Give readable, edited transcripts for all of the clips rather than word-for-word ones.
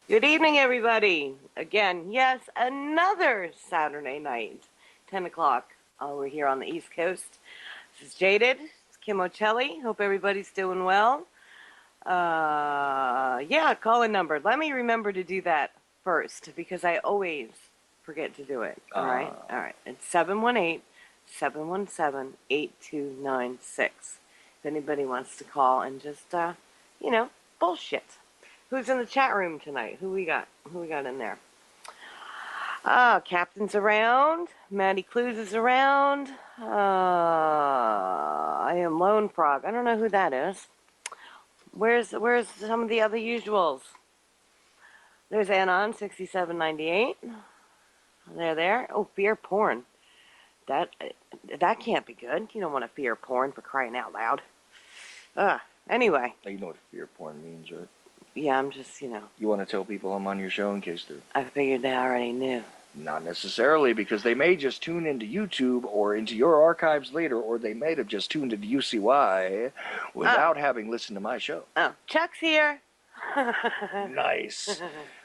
Good evening, everybody. Again, yes, another Saturday night, 10 o'clock. We're here on the East Coast. This is Jaded. It's Kim Ochelli. Hope everybody's doing well. Yeah, call-in number. Let me remember to do that first because I always forget to do it. All right? All right. It's 718-717-8296. If anybody wants to call and just, bullshit. Who's in the chat room tonight? Who we got? Who we got in there? Captain's around. Maddie Clues is around. I am Lone Frog. I don't know who that is. Where's some of the other usuals? There's Anon 6798. There. Oh, fear porn. That can't be good. You don't want to fear porn for crying out loud. Anyway. You know what fear porn means, right? Yeah, I'm just, You want to tell people I'm on your show in case they're... I figured they already knew. Not necessarily, because they may just tune into YouTube or into your archives later, or they might have just tuned into UCY without having listened to my show. Oh, Chuck's here. Nice.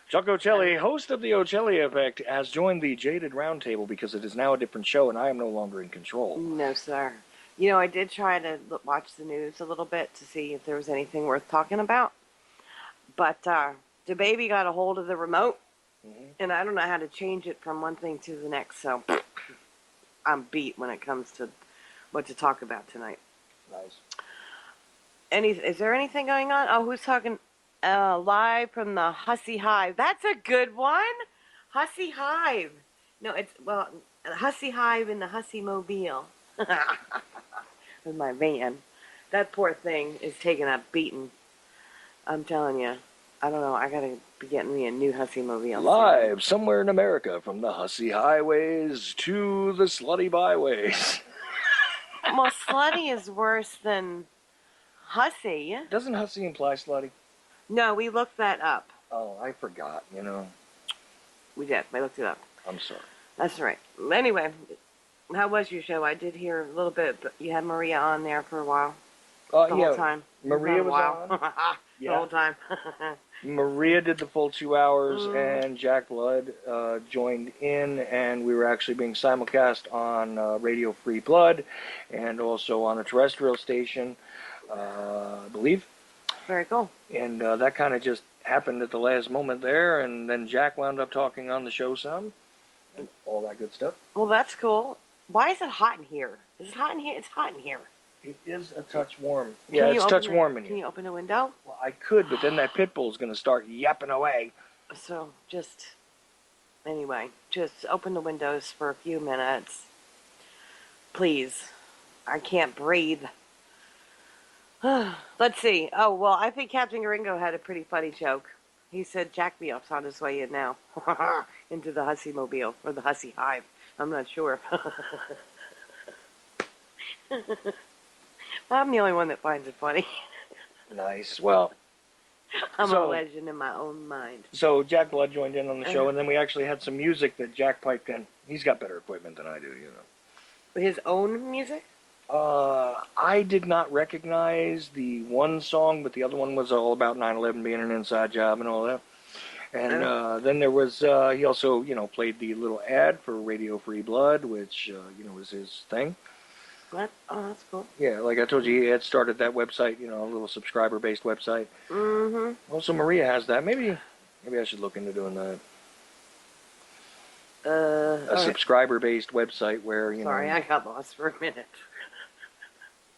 Chuck Ochelli, host of the Ochelli Effect, has joined the Jaded Roundtable because it is now a different show and I am no longer in control. No, sir. I did try to watch the news a little bit to see if there was anything worth talking about. But the baby got a hold of the remote, and I don't know how to change it from one thing to the next, so I'm beat when it comes to what to talk about tonight. Nice. Is there anything going on? Oh, who's talking live from the Hussy Hive? That's a good one. Hussy Hive. No, Hussy Hive in the Hussy Mobile. With my van. That poor thing is taking a beating. I'm telling you, I don't know. I gotta be getting me a new Hussy Mobile. Live somewhere in America, from the Hussy highways to the slutty byways. Well, slutty is worse than hussy. Doesn't hussy imply slutty? No, we looked that up. Oh, I forgot. We did. We looked it up. I'm sorry. That's right. Anyway, how was your show? I did hear a little bit, but you had Maria on there for a while. The whole time. Maria was on. The whole time. Maria did the full 2 hours, and Jack Blood joined in, and we were actually being simulcast on Radio Free Blood, and also on a terrestrial station, I believe. Very cool. And that kind of just happened at the last moment there, and then Jack wound up talking on the show some, and all that good stuff. Well, that's cool. Why is it hot in here? Is it hot in here? It's hot in here. It is a touch warm. Yeah, it's touch warm in here. Can you open the window? Well, I could, but then that pit bull's going to start yapping away. So, anyway, just open the windows for a few minutes. Please. I can't breathe. Let's see. Oh, well, I think Captain Ringo had a pretty funny joke. He said Jack Beop's on his way in now. Into the Hussy Mobile, or the Hussy Hive. I'm not sure. I'm the only one that finds it funny. Nice. Well, I'm a legend in my own mind. So Jack Blood joined in on the show, and then we actually had some music that Jack piped in. He's got better equipment than I do, His own music? I did not recognize the one song, but the other one was all about 9/11 being an inside job and all that. And then there was, he also, played the little ad for Radio Free Blood, which, was his thing. What? Oh, that's cool. Yeah, like I told you, he had started that website, a little subscriber-based website. Also, Maria has that. Maybe I should look into doing that. A subscriber-based website where, Sorry, I got lost for a minute.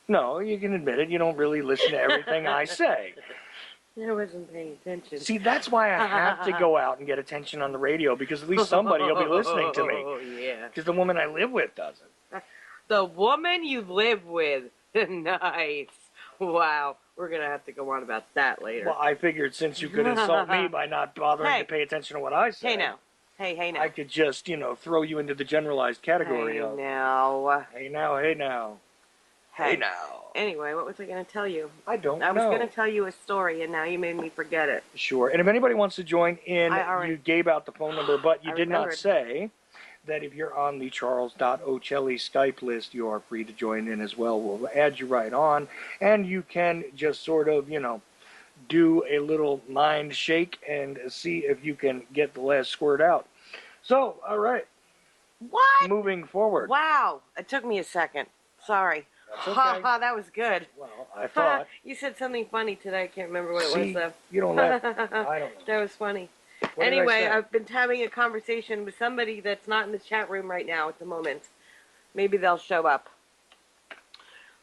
No, you can admit it. You don't really listen to everything I say. I wasn't paying attention. See, that's why I have to go out and get attention on the radio, because at least somebody will be listening to me. Oh, yeah. Because the woman I live with doesn't. The woman you live with. Nice. Wow. We're going to have to go on about that later. Well, I figured since you could insult me by not bothering to pay attention to what I say. Hey, now. Hey, now. I could just, throw you into the generalized category of... Now. Hey, now. Hey, now. Hey, now. Anyway, what was I going to tell you? I don't know. I was going to tell you a story, and now you made me forget it. Sure. And if anybody wants to join in, you gave out the phone number, but you did not say that if you're on the Charles.Ochelli Skype list, you are free to join in as well. We'll add you right on, and you can just sort of, do a little mind shake and see if you can get the last squirt out. So, all right, What? moving forward. Wow. It took me a second. Sorry. That's Ha okay. ha, that was good. Well, I thought. You said something funny today. I can't remember what it was See, though. you don't let. I don't know. That was funny. What did I Anyway, say? I've been having a conversation with somebody that's not in the chat room right now at the moment. Maybe they'll show up.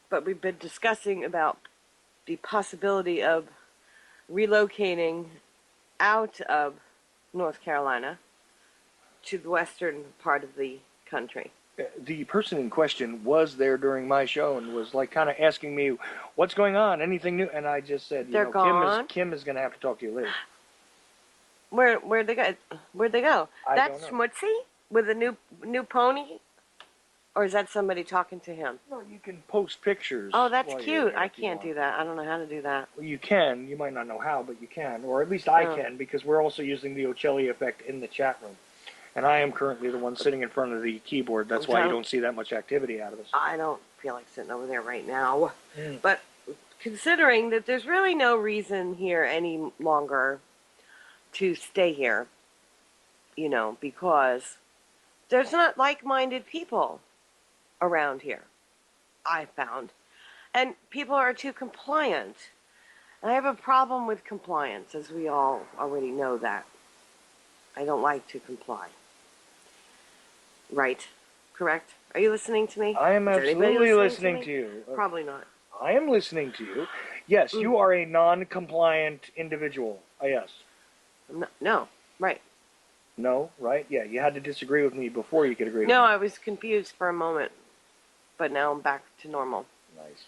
But we've been discussing about the possibility of relocating out of North Carolina to the western part of the country. The person in question was there during my show and was like kind of asking me, "What's going on? Anything new?" And I just said, They're gone? Kim is going to have to talk to you later." Where'd they go? Where'd they go? I That's don't know. Schmutzy with a new pony, or is that somebody talking to him? No, you can post pictures. Oh, that's while you're cute. there I if you can't want. do that. I don't know how to do that. Well, you can. You might not know how, but you can, or at least I Oh. can, because we're also using the Ochelli effect in the chat room, and I am currently the one sitting in front of the keyboard. That's why you don't see that much activity out of us. I don't feel like sitting over there right now. Mm. But considering that there's really no reason here any longer to stay here, because there's not like-minded people around here, I found. And people are too compliant. And I have a problem with compliance, as we all already know that. I don't like to comply. Right? Correct? Are you listening to me? I am Is anybody absolutely listening me? to you. Probably not. I am listening to you. Yes, you are a non-compliant individual. Yes. No, right. No, right? Yeah, you had to disagree with me before you could agree with me. No, I was confused for a moment, but now I'm back to normal. Nice.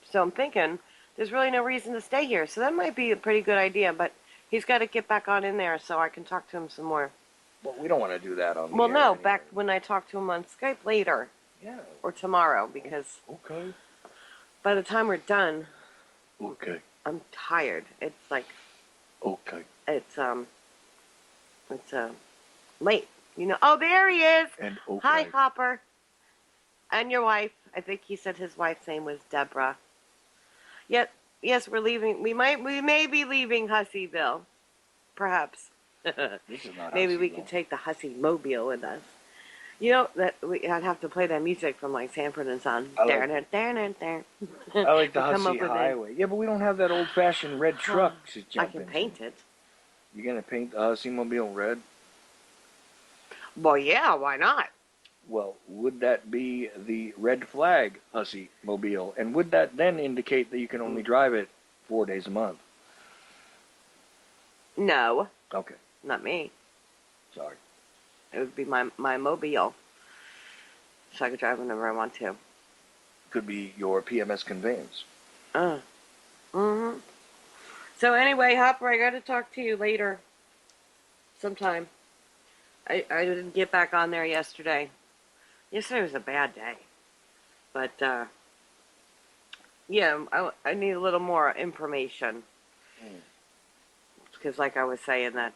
So I'm thinking there's really no reason to stay here. So that might be a pretty good idea, but he's got to get back on in there so I can talk to him some more. Well, we don't want to do that on the Well, air no, anyway. back when I talk to him on Skype later. Yeah. Or tomorrow, because Okay. by the time we're done, Okay. I'm tired. It's like Okay. it's late. Oh, there he is. And okay. Hi, Hopper. And your wife. I think he said his wife's name was Deborah. Yes, we're leaving. We may be leaving Hussyville. Perhaps. This is not Maybe we Husseyville. could take the Hussy Mobile with us. I'd have to play that music from like Sanford and Son. I like the Hussey Highway. Yeah, but we don't have that old-fashioned red truck to I jump can into. paint it. You gonna paint the Hussey Mobile red? Well, yeah, why not? Well, would that be the red flag Hussey Mobile? And would that then indicate that you can only drive it 4 days a month? No, Okay, not me. sorry. It would be my mobile, so I could drive whenever I want to. Could be your PMS conveyance. Mm-hmm. So anyway, Hopper, I got to talk to you later. Sometime. I didn't get back on there yesterday. Yesterday was a bad day. But, yeah, I need a little more information. Because like I was saying that,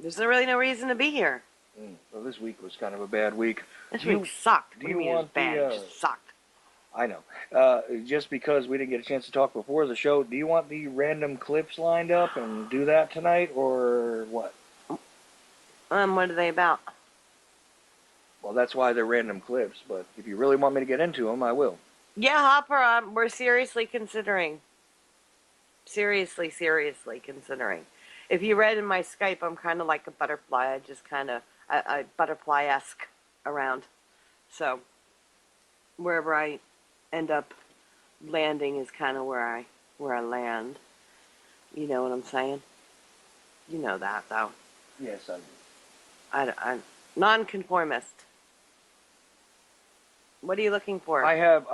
there's really no reason to be here. Well, this week was kind of a bad week. This week sucked. Do What you mean it was want bad? the, It just sucked. I know. Just because we didn't get a chance to talk before the show, do you want the random clips lined up and do that tonight, or what? What are they about? Well, that's why they're random clips, but if you really want me to get into them, I will. Yeah, Hopper, we're seriously considering. Seriously considering. If you read in my Skype, I'm kind of like a butterfly. I just kind of, I butterfly-esque around. So, wherever I end up landing is kind of where I land. You know what I'm saying? You know that, though. Yes, I do. I'm nonconformist. What are you looking for? I'm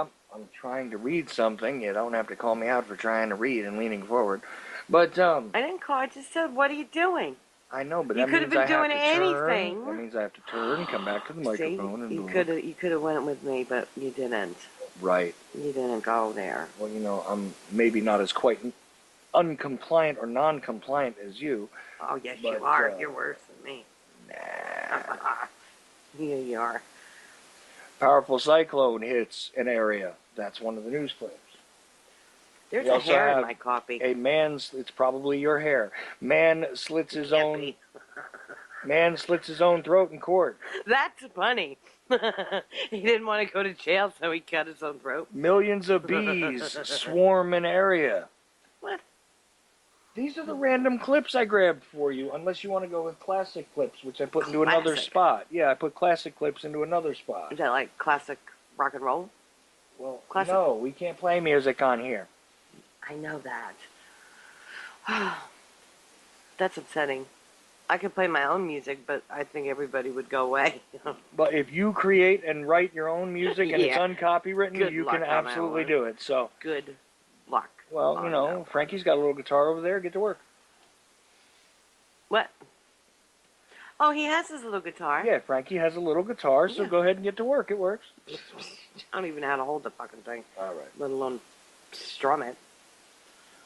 trying to read something. You don't have to call me out for trying to read and leaning forward. But, I didn't call. I just said, what are you doing? I know, but You that could have means been I doing have to anything. turn. That means I have to turn, come back to the microphone, and you look. could have went with me, but you didn't. Right. You didn't go there. Well, I'm maybe not as quite uncompliant or non-compliant as you. Oh yes, but, you are. You're worse than me. Nah. Yeah, you are. Powerful cyclone hits an area. That's one of the news clips. There's We a also hair in have my coffee. a man's. It's probably your hair. Man slits his Can't own. be. Man slits his own throat in court. That's funny. He didn't want to go to jail, so he cut his own throat. Millions of bees swarm an area. What? These are the random clips I grabbed for you, unless you want to go with classic clips, which I put into another Classic. spot. Yeah, I put classic clips into another spot. Is that like classic rock and roll? Well, Classic. no, we can't play music on here. I know that. That's upsetting. I could play my own music, but I think everybody would go away. But if you create and write your own music and it's Yeah. uncopywritten, Good you luck can on that absolutely one. do it. So, Good luck. well, you on know, that one. Frankie's got a little guitar over there. Get to work. What? Oh, he has his little guitar. Yeah, Frankie has a little guitar, so Yeah. go ahead and get to work. It works. I don't even know how to hold the fucking thing, All right. let alone strum it.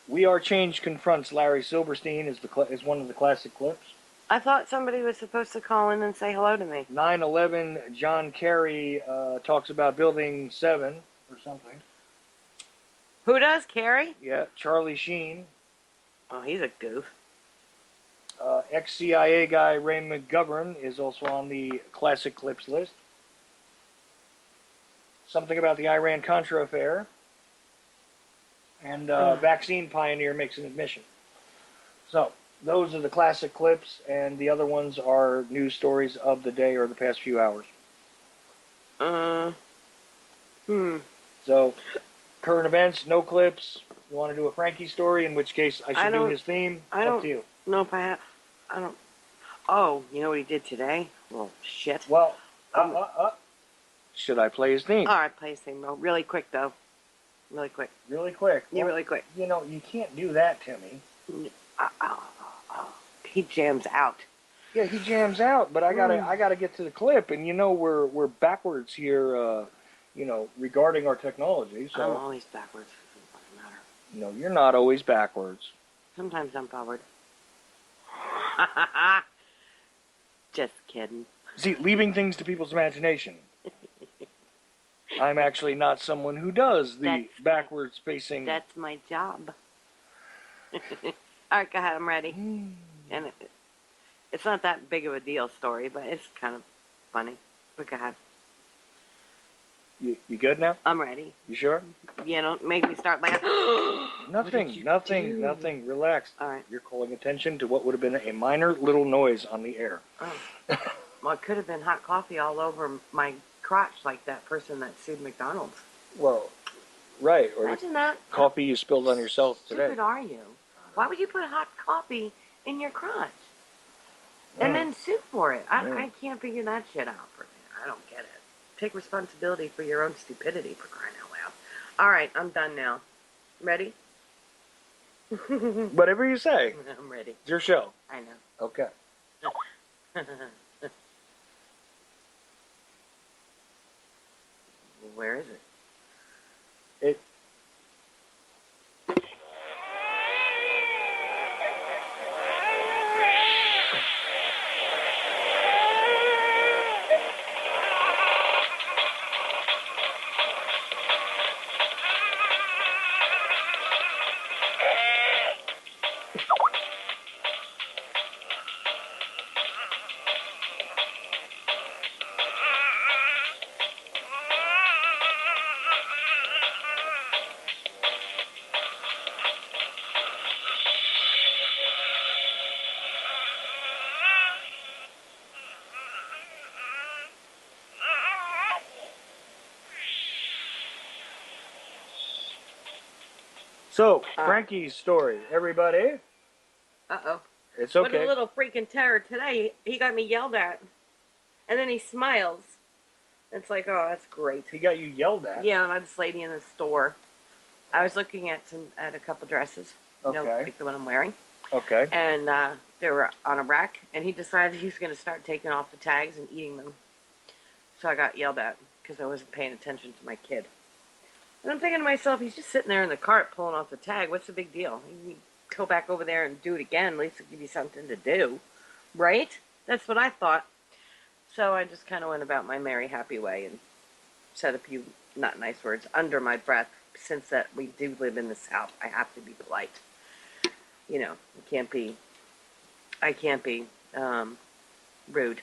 We Are Change confronts Larry Silverstein is one of the classic clips. I thought somebody was supposed to call in and say hello to me. 9/11, John Kerry talks about Building 7 or something. Who does, Carrie? Yeah, Charlie Sheen. Oh, he's a goof. Ex-CIA guy Ray McGovern is also on the classic clips list. Something about the Iran-Contra affair. And vaccine pioneer makes an admission. So, those are the classic clips, and the other ones are news stories of the day or the past few hours. So, current events, no clips. You want to do a Frankie story, in which case I should do his theme? Up to you. No, if I have. I don't. Oh, you know what he did today? Well, shit. Well, should I play his theme? All right, play his theme. Oh, really quick, though. Really quick. Really quick. Yeah, really quick. You know, you can't do that, Timmy. He jams out. Yeah, he jams out, but I gotta get to the clip, and you know we're backwards here, you know, regarding our technology. So I'm always backwards. It doesn't matter. no, you're not always backwards. Sometimes I'm forward. Just kidding. See, leaving things to people's imagination. I'm actually not someone who does the backwards facing. That's my job. All right, go ahead. I'm ready. And it's not that big of a deal story, but it's kind of funny. But go ahead. You good now? I'm ready. You sure? You don't make me start like Nothing. Relax. All right. You're calling attention to what would have been a minor little noise on the air. Oh. Well, it could have been hot coffee all over my crotch like that person that sued McDonald's. Well, right. Or Imagine that. coffee you spilled on yourself today. Stupid are you? Why would you put hot coffee in your crotch? And then sue for it? I can't figure that shit out for me. I don't get it. Take responsibility for your own stupidity, for crying out loud. All right, I'm done now. Ready? Whatever you say. I'm ready. It's your show. I know. Okay. Where is it? It. So, Frankie's story. Everybody, Uh-oh. it's What okay. a little freaking terror today. He got me yelled at. And then he smiles. It's like, oh, that's great. He got you yelled at. Yeah, by this lady in the store. I was looking at a couple dresses. You know, Okay. like the one I'm wearing. Okay. And they were on a rack. And he decided he was going to start taking off the tags and eating them. So I got yelled at because I wasn't paying attention to my kid. And I'm thinking to myself, he's just sitting there in the cart pulling off the tag. What's the big deal? You go back over there and do it again. At least it'll give you something to do. Right? That's what I thought. So I just kind of went about my merry, happy way and said a few not nice words under my breath. since that we do live in the South, I have to be polite. You know, I can't be rude.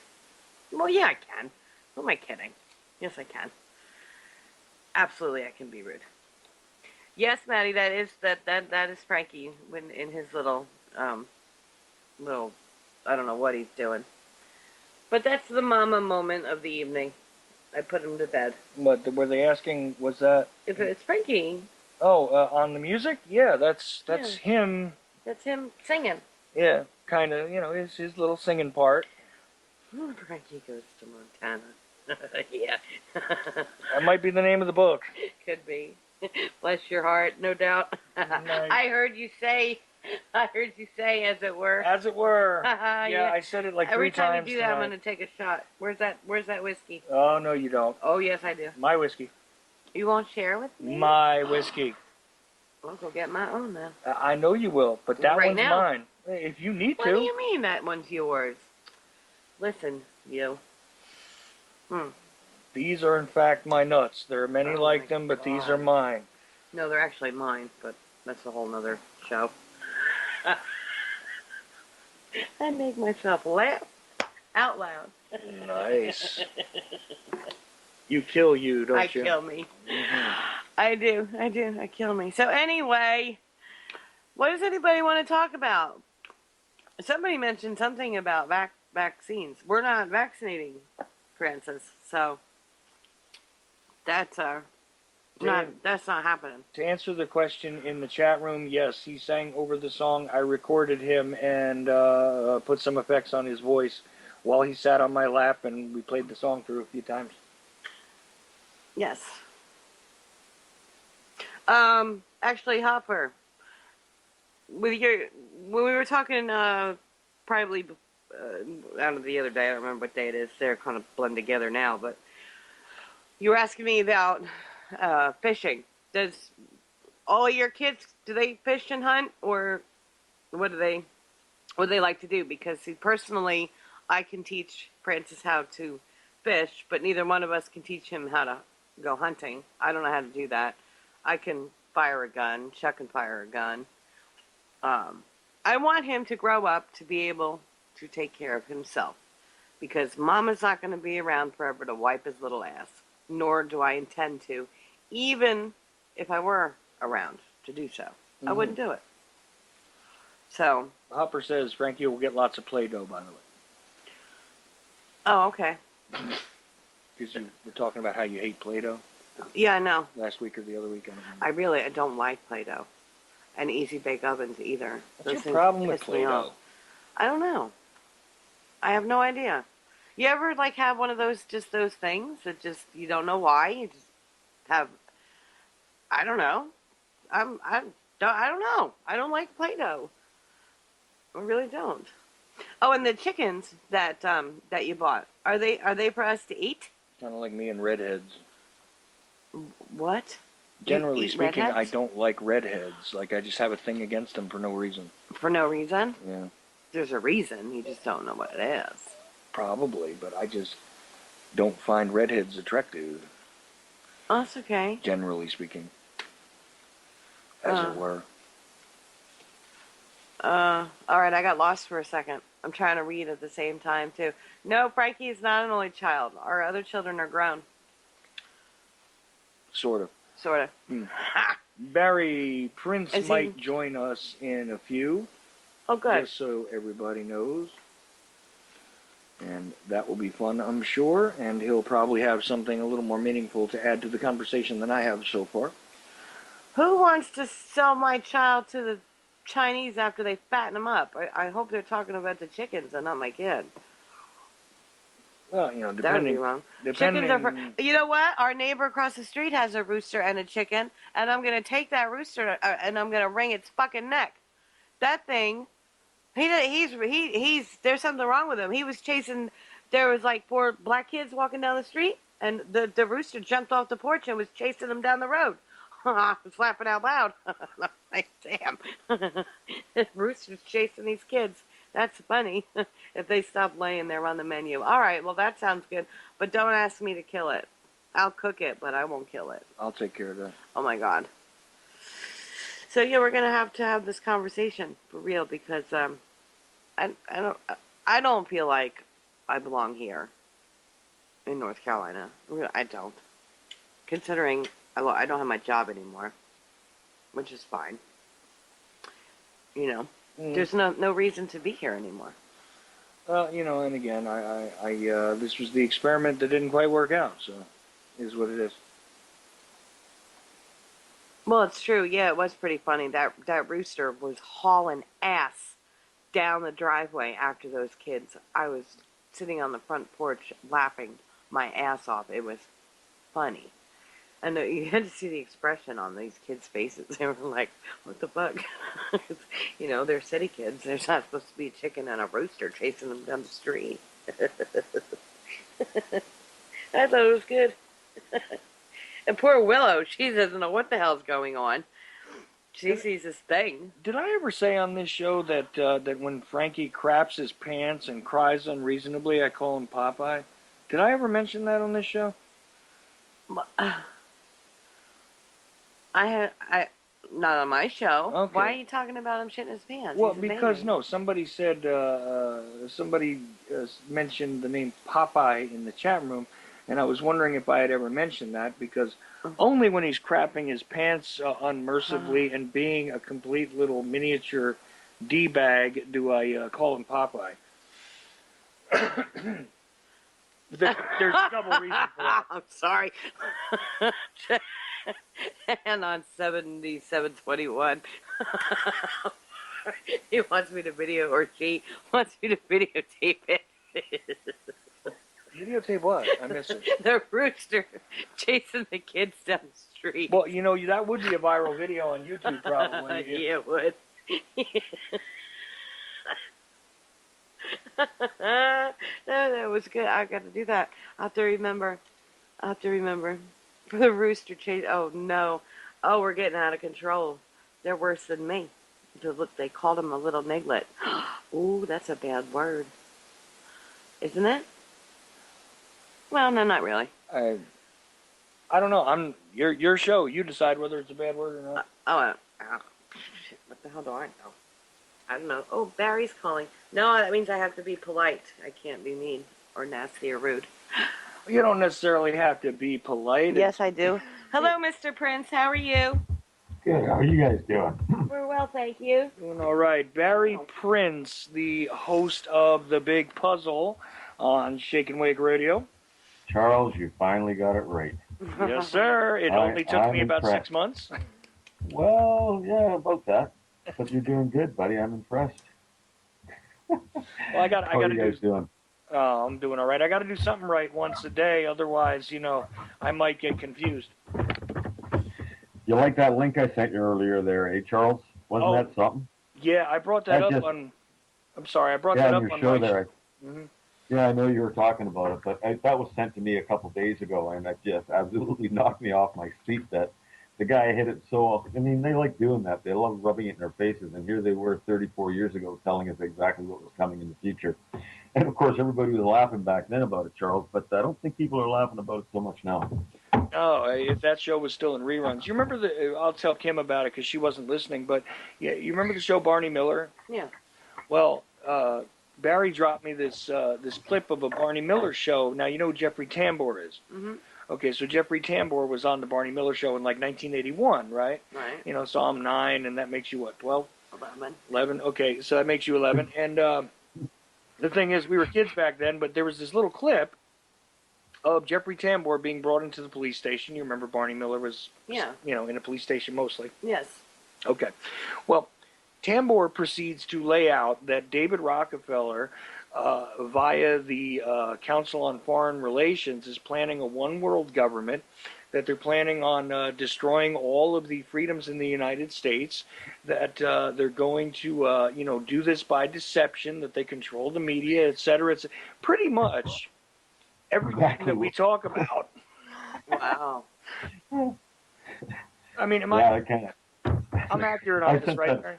Well, yeah, I can. Who am I kidding? Yes, I can. Absolutely, I can be rude. Yes, Maddie, that is Frankie when in his um little I don't know what he's doing. But that's the mama moment of the evening. I put him to bed. But were they asking? Was that? If it's Frankie, Oh, on the music? Yeah, that's yeah, him. that's him singing. Yeah, kind of. You know, his little singing part. Oh, Frankie goes to Montana. Yeah. That might be the name of the book. Could be. Bless your heart, no doubt. Nice. I heard you say, as it were. As it were. Yeah. I said it like Every 3 time times you do that, I'm tonight. gonna take a shot. Where's that whiskey? Oh no, you don't. Oh yes, I do. My whiskey. You won't share with me? My whiskey. I'll go get my own then. I know you will, but that Right one's now. mine. If you need What to. do you mean that one's yours? Listen, you. These are in fact my nuts. There are many Oh like my them, but these God. are mine. No, they're actually mine, but that's a whole nother show. I make myself laugh out loud. Nice. You kill you, don't I you? kill me. Mm-hmm. I do. I kill me. So anyway, what does anybody want to talk about? Somebody mentioned something about vaccines. We're not vaccinating, Francis. So that's that's not happening. To answer the question in the chat room, yes, he sang over the song. I recorded him and put some effects on his voice while he sat on my lap, and we played the song through a few times. Yes. Actually, Hopper, with your when we were talking, probably out of the other day, I don't remember what day it is. They're kind of blend together now, but you were asking me about fishing. Does all your kids do they fish and hunt, or what do they like to do? Because see, personally, I can teach Francis how to fish, but neither one of us can teach him how to go hunting. I don't know how to do that. I can fire a gun. Chuck can fire a gun. I want him to grow up to be able to take care of himself because Mama's not going to be around forever to wipe his little ass, nor do I intend to, even if I were around to do so. I wouldn't do it. So. Hopper says Frankie will get lots of Play-Doh, by the way. Oh, okay. Because you were talking about how you hate Play-Doh. Yeah, I know. Last week or the other week. I don't like Play-Doh. And easy bake ovens either. What's your problem with Play-Doh? I don't know. I have no idea. You ever like have one of those things that just you don't know why? You just have I don't know. I don't know. I don't like Play-Doh. I really don't. Oh, and the chickens that you bought, are they for us to eat? Kind of like me and redheads. What? Generally speaking, redheads? I don't like redheads. Like, I just have a thing against them for no reason. For no reason? Yeah. There's a reason. You just don't know what it is. Probably, but I just don't find redheads attractive. Oh, that's okay. Generally speaking. As it were. Alright, I got lost for a second. I'm trying to read at the same time, too. No, Frankie is not an only child. Our other children are grown. Sort of. Sort of. Barry Prince might join us in a few. Oh, good. Just so everybody knows. And that will be fun, I'm sure. And he'll probably have something a little more meaningful to add to the conversation than I have so far. Who wants to sell my child to the Chinese after they fatten them up? I hope they're talking about the chickens and not my kid. Well, you know, That would be wrong. Chickens are for, you know what? Our neighbor across the street has a rooster and a chicken, and I'm going to take that rooster and I'm going to wring its fucking neck. That thing, he's there's something wrong with him. He was chasing, there was like 4 black kids walking down the street, and the rooster jumped off the porch and was chasing them down the road. I was laughing out loud. Like, damn. The rooster's chasing these kids. That's funny. If they stop laying there on the menu. All right, well, that sounds good. But don't ask me to kill it. I'll cook it, but I won't kill it. I'll take care of that. Oh, my God. So yeah, we're gonna have to have this conversation for real because I don't I don't feel like I belong here in North Carolina. I don't, considering I don't have my job anymore, which is fine. You know, Mm. there's no reason to be here anymore. And again, this was the experiment that didn't quite work out, so it is what it is. Well, it's true. Yeah, it was pretty funny. That rooster was hauling ass down the driveway after those kids. I was sitting on the front porch laughing my ass off. It was funny. And you had to see the expression on these kids' faces. They were like, "What the fuck?" They're city kids. There's not supposed to be a chicken and a rooster chasing them down the street. I thought it was good. And poor Willow, she doesn't know what the hell's going on. She sees this thing. Did I ever say on this show that when Frankie craps his pants and cries unreasonably, I call him Popeye? Did I ever mention that on this show? I not on my show. Okay. Why are you talking about him shitting his pants? Well, because no, somebody said mentioned the name Popeye in the chat room, and I was wondering if I had ever mentioned that because only when he's crapping his pants unmercifully and being a complete little miniature D-bag do I call him Popeye. There's a double reason for that. I'm sorry. And on 7721, he wants me to video, or she wants me to videotape it. Videotape what? I missed it. The rooster chasing the kids down the street. Well, that would be a viral video on YouTube, probably. Yeah, it would. No, that was good. I got to do that. I have to remember. For the rooster chase. Oh, no. Oh, we're getting out of control. They're worse than me. Look, they called him a little niglet. Ooh, that's a bad word. Isn't it? Well, no, not really. I don't know. Your show. You decide whether it's a bad word or not. What the hell do I know? I don't know. Oh, Barry's calling. No, that means I have to be polite. I can't be mean or nasty or rude. You don't necessarily have to be polite. Yes, I do. Hello, Mr. Prince. How are you? Good. How are you guys doing? We're well, thank you. Doing all right. Barry Prince, the host of The Big Puzzle on Shake and Wake Radio. Charles, you finally got it right. Yes, sir. It only took me about 6 months. Well, yeah, about that. But you're doing good, buddy. I'm impressed. Well, I got How are to you guys doing? Oh, I'm doing all right. I got to do something right once a day. Otherwise, I might get confused. You like that link I sent you earlier there, eh, Charles? Wasn't that something? Yeah, I brought that up on... I'm sorry, I brought that up on your show my there. Mm-hmm. Yeah, I know you were talking about it, but that was sent to me a couple days ago, and that just absolutely knocked me off my seat that the guy hit it so... I mean, they like doing that. They love rubbing it in their faces, and here they were 34 years ago telling us exactly what was coming in the future. And, of course, everybody was laughing back then about it, Charles, but I don't think people are laughing about it so much now. Oh, if that show was still in reruns. You remember I'll tell Kim about it because she wasn't listening, but yeah, you remember the show Barney Miller? Yeah. Well, Barry dropped me this clip of a Barney Miller show. Now, you know who Jeffrey Tambor is. Mm-hmm. Okay, so Jeffrey Tambor was on the Barney Miller show in like 1981, right? Right. So I'm 9, and that makes you what, 12? 11. 11, okay, so that makes you 11. And the thing is, we were kids back then, but there was this little clip of Jeffrey Tambor being brought into the police station. You remember Barney Miller was, in a police station mostly. Yes. Okay. Well, Tambor proceeds to lay out that David Rockefeller, via the Council on Foreign Relations, is planning a one-world government, that they're planning on destroying all of the freedoms in the United States, that they're going to, do this by deception, that they control the media, et cetera. It's pretty much everything that we talk about. Wow. I mean, I'm accurate on this, right?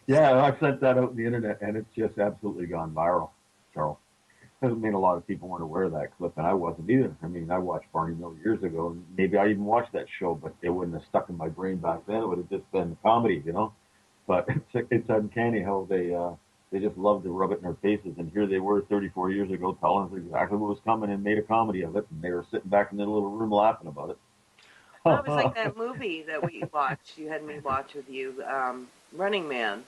Yeah, I've sent that out on the internet, and it's just absolutely gone viral, Charles. doesn't mean a lot of people weren't aware of that clip, and I wasn't either. I mean, I watched Barney Miller years ago, and maybe I even watched that show, but it wouldn't have stuck in my brain back then. It would have just been comedy, you know. But it's uncanny how they just love to rub it in our faces. And here they were 34 years ago telling us exactly what was coming and made a comedy of it. And they were sitting back in their little room laughing about it. Well, it was like that movie that we watched. You had me watch with you, Running Man.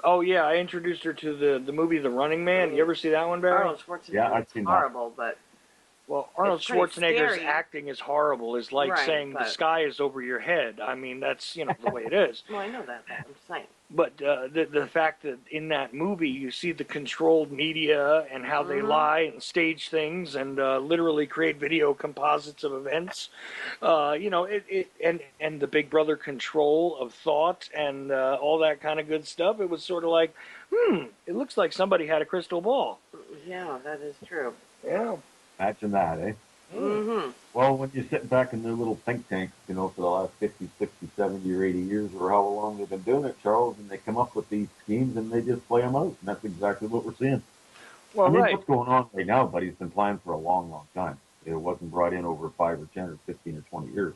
Oh yeah, I introduced her to the movie The Running Man. You ever see that one, Barry? Arnold Yeah, Schwarzenegger. I've It's seen that. horrible, but Well, Arnold it's pretty Schwarzenegger's scary. acting is horrible. It's like Right, saying the but sky is over your head. I mean, that's the way it is. well, I know that. But I'm just saying. But the fact that in that movie you see the controlled media and how they Mm-hmm. lie and stage things and literally create video composites of events, and the Big Brother control of thought and all that kind of good stuff. It was sort of like, it looks like somebody had a crystal ball. Yeah, that is true. Yeah. Imagine that, eh? Mm-hmm. Well, when you sit back in their little think tanks, you know, for the last 50, 60, 70, or 80 years, or how long they've been doing it, Charles, and they come up with these schemes and they just play them out. And that's exactly what we're seeing. Well, I mean, right. what's going on right now, buddy, has been planned for a long, long time. It wasn't brought in over 5 or 10 or 15 or 20 years.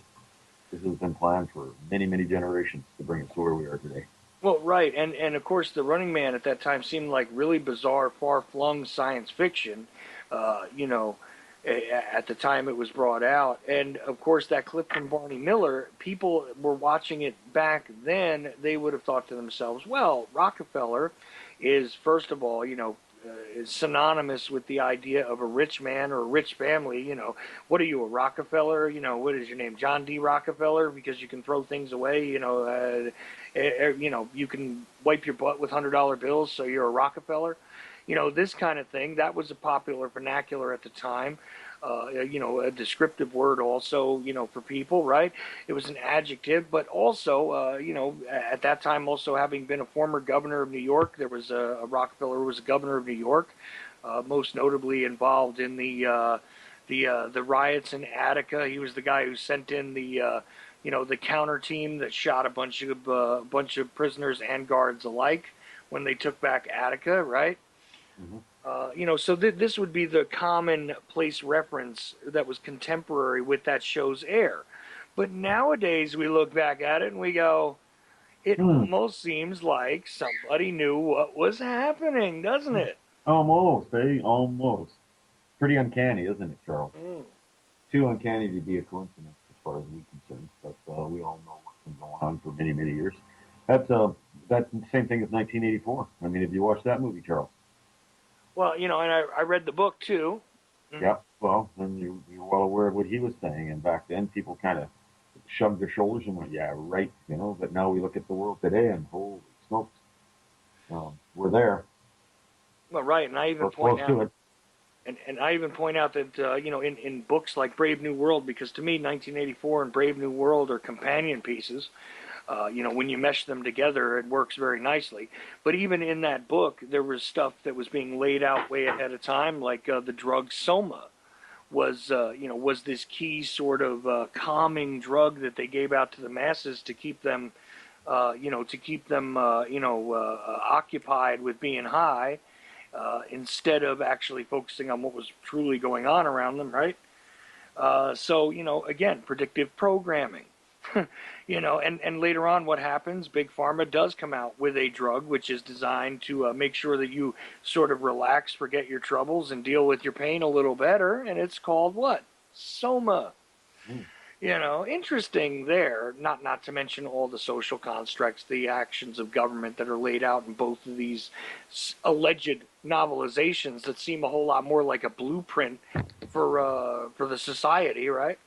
This has been planned for many, many generations to bring us to where we are today. Well, right, and of course, The Running Man at that time seemed like really bizarre, far-flung science fiction. At the time it was brought out, and of course, that clip from Barney Miller, people were watching it back then. They would have thought to themselves, "Well, Rockefeller is first of all, is synonymous with the idea of a rich man or a rich family. What are you, a Rockefeller? What is your name, John D. Rockefeller? Because you can throw things away. You can wipe your butt with $100 bills, so you're a Rockefeller. This kind of thing. That was a popular vernacular at the time. A descriptive word also, for people, right? It was an adjective, but also, at that time, also having been a former governor of New York, there was a Rockefeller who was a governor of New York, most notably involved in the riots in Attica. He was the guy who sent in the counter team that shot a bunch of prisoners and guards alike when they took back Attica, right? Mm-hmm. So this would be the commonplace reference that was contemporary with that show's air. But nowadays we look back at it and we go, it almost seems like somebody knew what was happening, doesn't it? Almost, eh? Almost. Pretty uncanny, isn't it, Charles? Too uncanny to be a coincidence as far as we're concerned. But we all know what's been going on for many, many years. That's the same thing as 1984. I mean, have you watched that movie, Charles? Well, and I read the book too. Yeah, well, then you're well aware of what he was saying. And back then, people kind of shrugged their shoulders and went, yeah, right, But now we look at the world today and holy smokes, we're there. Well, right, and I even point out, and I even point out that in books like Brave New World, because to me, 1984 and Brave New World are companion pieces. When you mesh them together, it works very nicely. But even in that book, there was stuff that was being laid out way ahead of time, like the drug Soma was this key sort of calming drug that they gave out to the masses to keep them, occupied with being high, instead of actually focusing on what was truly going on around them, right? Again, predictive programming. And later on, what happens? Big Pharma does come out with a drug which is designed to make sure that you sort of relax, forget your troubles, and deal with your pain a little better. And it's called what? Soma. Interesting there. Not to mention all the social constructs, the actions of government that are laid out in both of these alleged novelizations that seem a whole lot more like a blueprint for the society, right?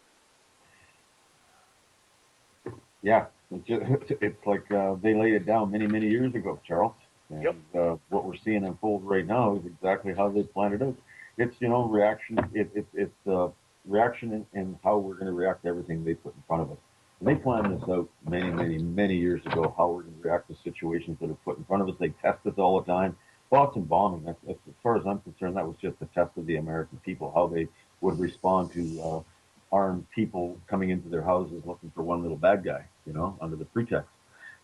Yeah, it's like they laid it down many, many years ago, Charles. And Yep. What we're seeing unfold right now is exactly how they planned it out. It's reaction. It's reaction and how we're going to react to everything they put in front of us. And they planned this out many, many, many years ago. How we're going to react to situations that are put in front of us. They test us all the time. Boston bombing. That's, as far as I'm concerned, that was just a test of the American people, how they would respond to armed people coming into their houses looking for one little bad guy, under the pretext.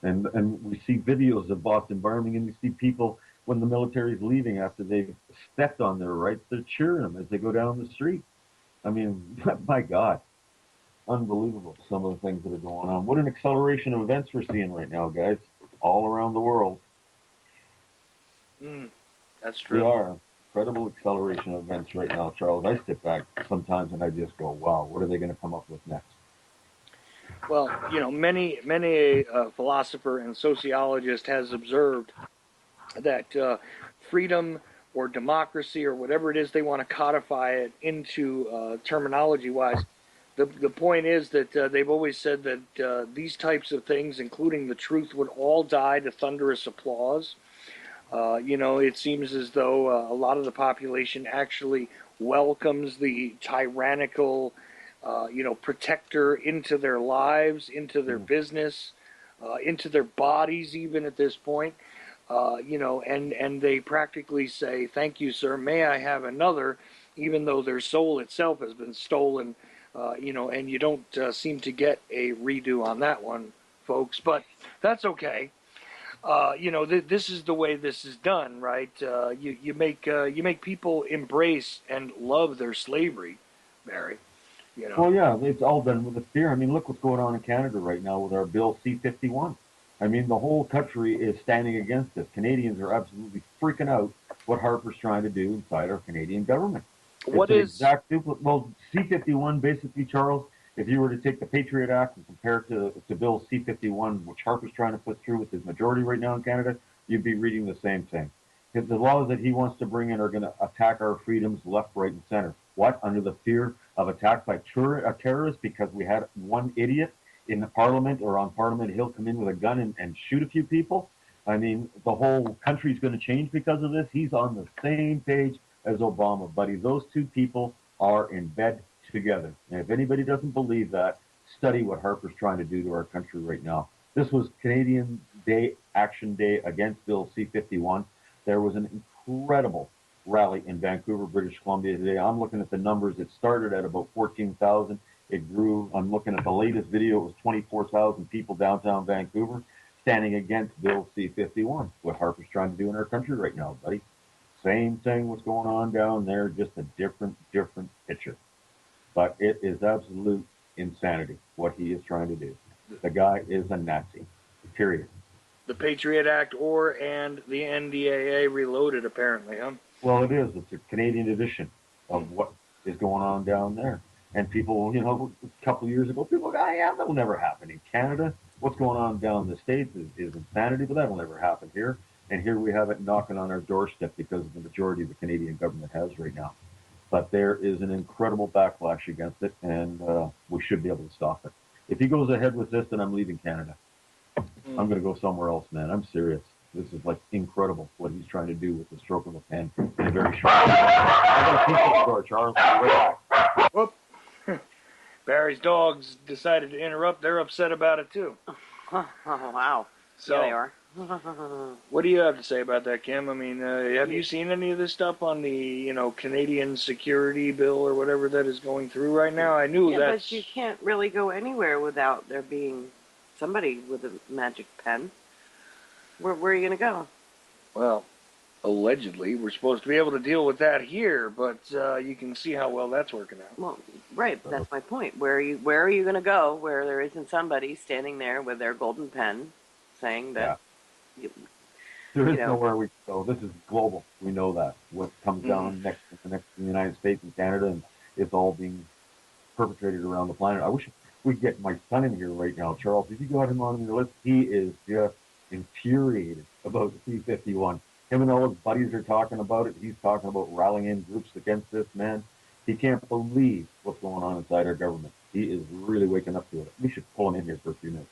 And we see videos of Boston bombing, and we see people when the military's leaving after they've stepped on their rights, they're cheering them as they go down the street. I mean, my God, unbelievable, some of the things that are going on. What an acceleration of events we're seeing right now, guys, all around the world. That's We true. are. Incredible acceleration of events right now, Charles. I sit back sometimes and I just go, wow, what are they going to come up with next? Well, many a philosopher and sociologist has observed that freedom or democracy or whatever it is they want to codify it into terminology wise. The point is that they've always said that these types of things, including the truth, would all die to thunderous applause. It seems as though a lot of the population actually welcomes the tyrannical, protector into their lives, into their business, into their bodies, even at this point. And they practically say, "Thank you, sir. May I have another?" Even though their soul itself has been stolen, and you don't seem to get a redo on that one, folks. But that's okay. This is the way this is done, right? You make people embrace and love their slavery, Barry. Well, yeah, it's all done with a fear. I mean, look what's going on in Canada right now with our Bill C-51. I mean, the whole country is standing against it. Canadians are absolutely freaking out what Harper's trying to do inside our Canadian government. It's What an is exact duplicate. Well, C-51 basically, Charles, if you were to take the Patriot Act and compare it to Bill C-51, which Harper's trying to put through with his majority right now in Canada, you'd be reading the same thing. Because the laws that he wants to bring in are going to attack our freedoms left, right, and center. What? Under the fear of attack by terrorists because we had one idiot in the parliament or on Parliament Hill come in with a gun and shoot a few people? I mean, the whole country's going to change because of this. He's on the same page as Obama, buddy. Those two people are in bed together. And if anybody doesn't believe that, study what Harper's trying to do to our country right now. This was Canadian Day, Action Day against Bill C-51. There was an incredible rally in Vancouver, British Columbia today. I'm looking at the numbers. It started at about 14,000. It grew. I'm looking at the latest video. It was 24,000 people downtown Vancouver standing against Bill C-51. What Harper's trying to do in our country right now, buddy. Same thing what's going on down there, just a different picture. But it is absolute insanity what he is trying to do. The guy is a Nazi, period. the Patriot Act and the NDAA Reloaded, apparently, huh? Well, it is. It's a Canadian edition of what is going on down there. And people, a couple of years ago, people go, yeah, that'll never happen in Canada. What's going on down in the States is insanity, but that'll never happen here. And here we have it knocking on our doorstep because of the majority of the Canadian government has right now. But there is an incredible backlash against it, and we should be able to stop it. If he goes ahead with this, then I'm leaving Canada. I'm going to go somewhere else, man. I'm serious. This is like incredible what he's trying to do with the stroke of a pen in a very short time. I got a piece of the door, Charles. I'll be right back. Whoop. Barry's dogs decided to interrupt. They're upset about it, too. Oh, wow. So, yeah, they are. What do you have to say about that, Kim? I mean, have you seen any of this stuff on the, Canadian security bill or whatever that is going through right now? I knew that. But you can't really go anywhere without there being somebody with a magic pen. Where are you going to go? Well, allegedly, we're supposed to be able to deal with that here, but you can see how well that's working out. Well, right, but that's my point. Where are you going to go where there isn't somebody standing there with their golden pen saying that... Yeah. There is nowhere we can go. This is global. We know that. What comes down next in the United States and Canada, and it's all being perpetrated around the planet. I wish we could get my son in here right now, Charles. If you got him on your list, he is just infuriated about the C-51. Him and all his buddies are talking about it. He's talking about rallying groups against this, man. He can't believe what's going on inside our government. He is really waking up to it. We should pull him in here for a few minutes.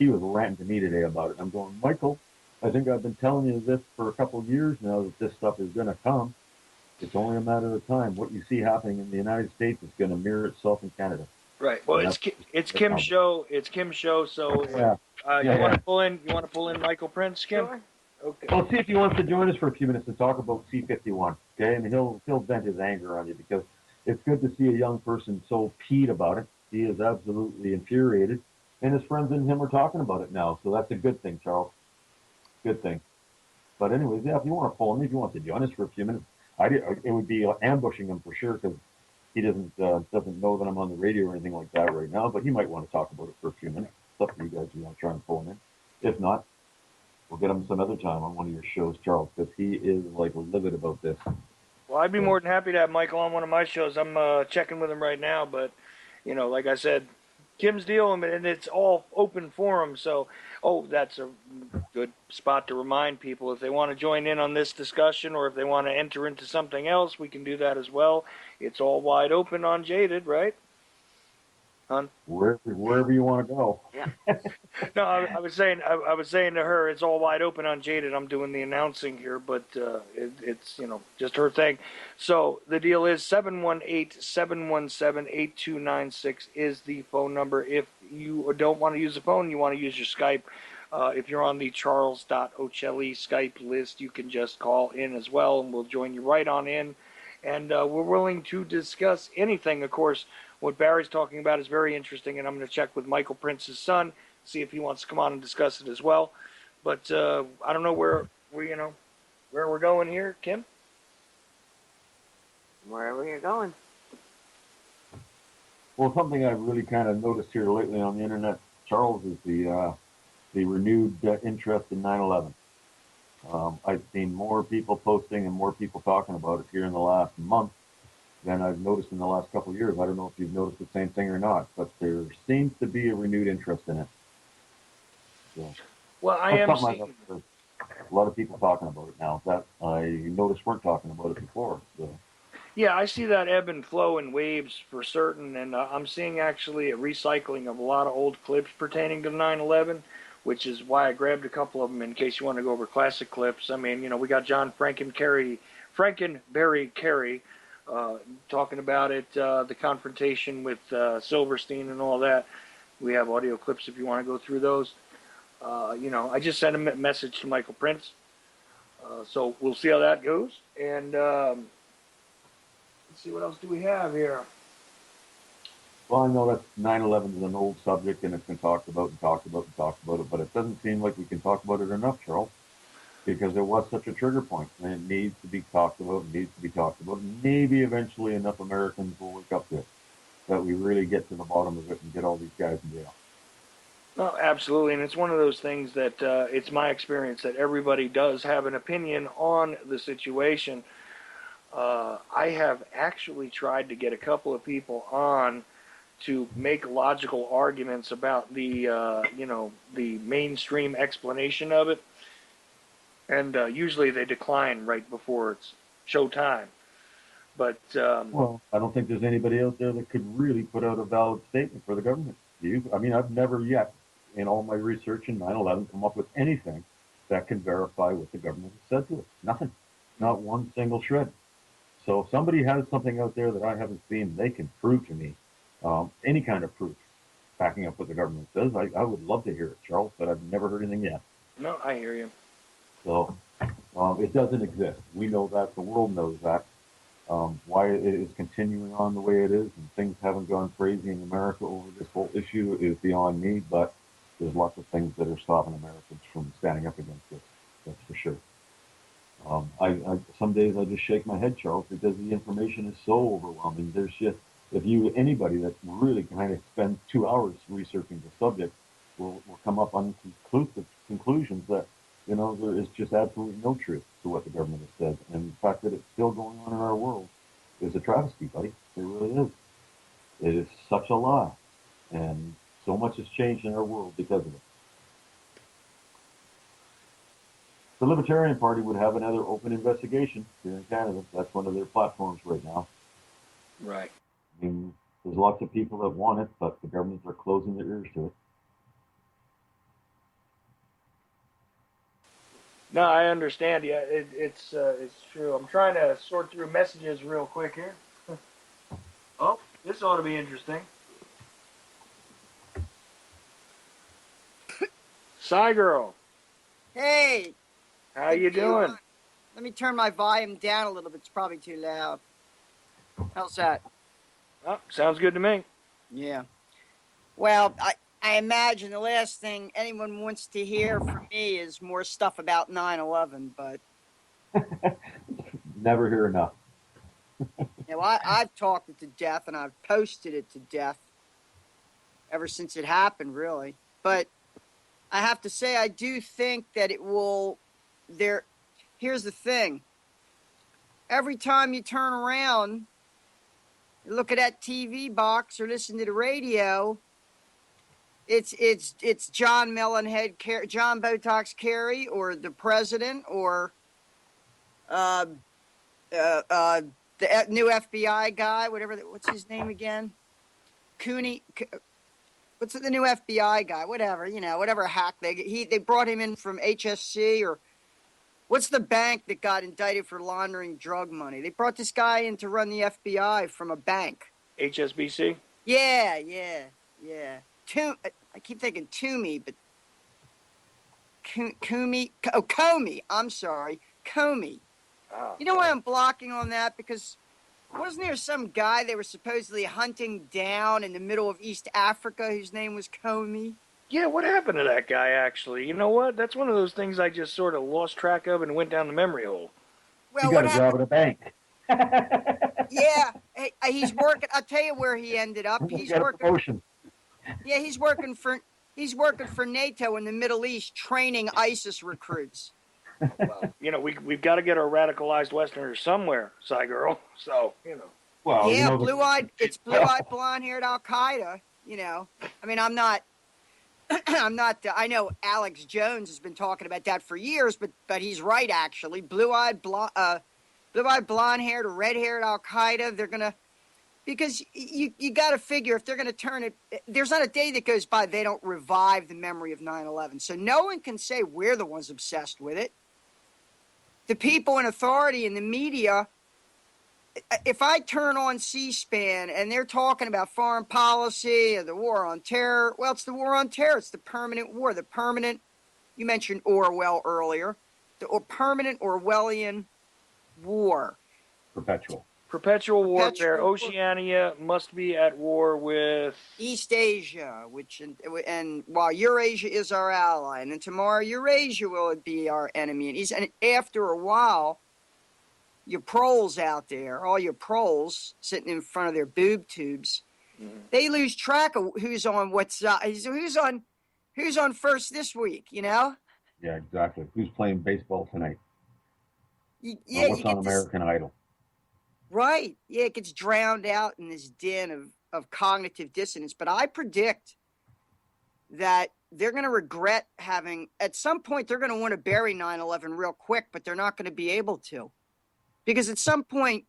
He was ranting to me today about it. I'm going, Michael, I think I've been telling you this for a couple of years now that this stuff is going to come. It's only a matter of time. What you see happening in the United States is going to mirror itself in Canada. Right. Well, it's Kim's show. It's Kim's show. So you want to pull in? You want to pull in Michael Prince, Kim? Sure. Okay. Well, see if he wants to join us for a few minutes and talk about C-51. Okay, and he'll vent his anger on you because it's good to see a young person so peed about it. He is absolutely infuriated, and his friends and him are talking about it now. So that's a good thing, Charles. Good thing. But anyways, yeah, if you want to phone me, if you want to join us for a few minutes, it would be ambushing him for sure because he doesn't know that I'm on the radio or anything like that right now. But he might want to talk about it for a few minutes. It's up to you guys if you want to try and phone in. If not, we'll get him some other time on one of your shows, Charles, because he is like livid about this. Well, I'd be more than happy to have Michael on one of my shows. I'm checking with him right now, but like I said, Kim's deal, and it's all open forum. So, that's a good spot to remind people if they want to join in on this discussion, or if they want to enter into something else, we can do that as well. It's all wide open on Jaded, right? Wherever you want to go. Yeah. No, I was saying to her, it's all wide open on Jaded. I'm doing the announcing here, but it's just her thing. So the deal is 718-717-8296 is the phone number. If you don't want to use the phone, you want to use your Skype. If you're on the Charles.Ochelli Skype list, you can just call in as well, and we'll join you right on in. And we're willing to discuss anything, of course. What Barry's talking about is very interesting, and I'm going to check with Michael Prince's son, see if he wants to come on and discuss it as well. But I don't know where we're going here, Kim. Wherever you're going. Well, something I've really kind of noticed here lately on the internet, Charles, is the renewed interest in 9/11. I've seen more people posting and more people talking about it here in the last month than I've noticed in the last couple of years. I don't know if you've noticed the same thing or not, but there seems to be a renewed interest in it. So, well, I am seeing a lot of people talking about it now that I noticed weren't talking about it before. So. Yeah, I see that ebb and flow in waves for certain, and I'm seeing actually a recycling of a lot of old clips pertaining to 9/11, which is why I grabbed a couple of them in case you want to go over classic clips. I mean, we got John Frankenberry Carey talking about it, the confrontation with Silverstein and all that. We have audio clips if you want to go through those. I just sent a message to Michael Prince, so we'll see how that goes. And let's see, what else do we have here? Well, I know that 9/11 is an old subject and it's been talked about and talked about and talked about it, but it doesn't seem like we can talk about it enough, Charles, because it was such a trigger point, and it needs to be talked about, and needs to be talked about, and maybe eventually enough Americans will wake up to it, that we really get to the bottom of it and get all these guys in jail. No, absolutely, and it's one of those things that it's my experience that everybody does have an opinion on the situation. I have actually tried to get a couple of people on to make logical arguments about the the mainstream explanation of it, and usually they decline right before it's showtime. But well, I don't think there's anybody out there that could really put out a valid statement for the government. I mean, I've never yet, in all my research in 9/11, come up with anything that can verify what the government has said to us. Nothing, not one single shred. So if somebody has something out there that I haven't seen, they can prove to me any kind of proof backing up what the government says. I would love to hear it, Charles, but I've never heard anything yet. no, I hear you. So it doesn't exist. We know that. The world knows that. Why it is continuing on the way it is and things haven't gone crazy in America over this whole issue is beyond me, but there's lots of things that are stopping Americans from standing up against it. That's for sure. Some days I just shake my head, Charles, because the information is so overwhelming. There's just, anybody that really kind of spends 2 hours researching the subject will come up on conclusions that, there is just absolutely no truth to what the government has said. And the fact that it's still going on in our world is a travesty, buddy. It really is. It is such a lie. And so much has changed in our world because of it. The Libertarian Party would have another open investigation here in Canada. That's one of their platforms right now. Right. I mean, there's lots of people that want it, but the governments are closing their ears to it. No, I understand. Yeah, it's true. I'm trying to sort through messages real quick here. Oh, this ought to be interesting. Psy girl, Hey, how you doing? let me turn my volume down a little bit. It's probably too loud. How's that? Oh, sounds good to me. Yeah. Well, I imagine the last thing anyone wants to hear from me is more stuff about 9/11. But Never hear enough. I've talked it to death and I've posted it to death ever since it happened, really. But I have to say, I do think that it will. There, here's the thing: every time you turn around, look at that TV box or listen to the radio, it's John Mellenhead, John Botox Kerry, or the president, or uh, the new FBI guy, whatever. What's his name again? Cooney. What's the new FBI guy? Whatever, whatever hack they brought him in from HSC, or what's the bank that got indicted for laundering drug money? They brought this guy in to run the FBI from a bank. HSBC. Yeah. I keep thinking Toomey, but Comey. I'm sorry, Comey. Oh. You know why I'm blocking on that? Because wasn't there some guy they were supposedly hunting down in the middle of East Africa whose name was Comey? Yeah, what happened to that guy, actually? You know what? That's one of those things I just sort of lost track of and went down the memory hole. He Well, got what a happened? job at a bank. Yeah, he's working. I'll tell you where he ended up. He He's got a working. promotion. Yeah, he's working for NATO in the Middle East, training ISIS recruits. Well, we've got to get our radicalized Westerners somewhere, Cy Girl. So, Well, Yeah, the- it's blue-eyed, blonde-haired Al Qaeda. I mean, I'm not. I'm not. I know Alex Jones has been talking about that for years, but he's right actually. Blue-eyed, blonde-haired, or red-haired Al Qaeda. They're gonna, because you got to figure if they're gonna turn it. There's not a day that goes by they don't revive the memory of 9/11. So no one can say we're the ones obsessed with it. The people in authority in the media. If I turn on C-SPAN and they're talking about foreign policy or the war on terror, well, it's the war on terror. It's the permanent war, you mentioned Orwell earlier, the permanent Orwellian war. perpetual warfare. War. Oceania must be at war with East Asia, and while Eurasia is our ally, and then tomorrow Eurasia will be our enemy. And after a while, your proles out there, all your proles sitting in front of their boob tubes, they lose track of who's on who's on first this week. Yeah, exactly. Who's playing baseball tonight? What's on American Idol? Right. Yeah, it gets drowned out in this din of cognitive dissonance. But I predict that they're going to regret at some point, they're going to want to bury 9/11 real quick, but they're not going to be able to. Because at some point,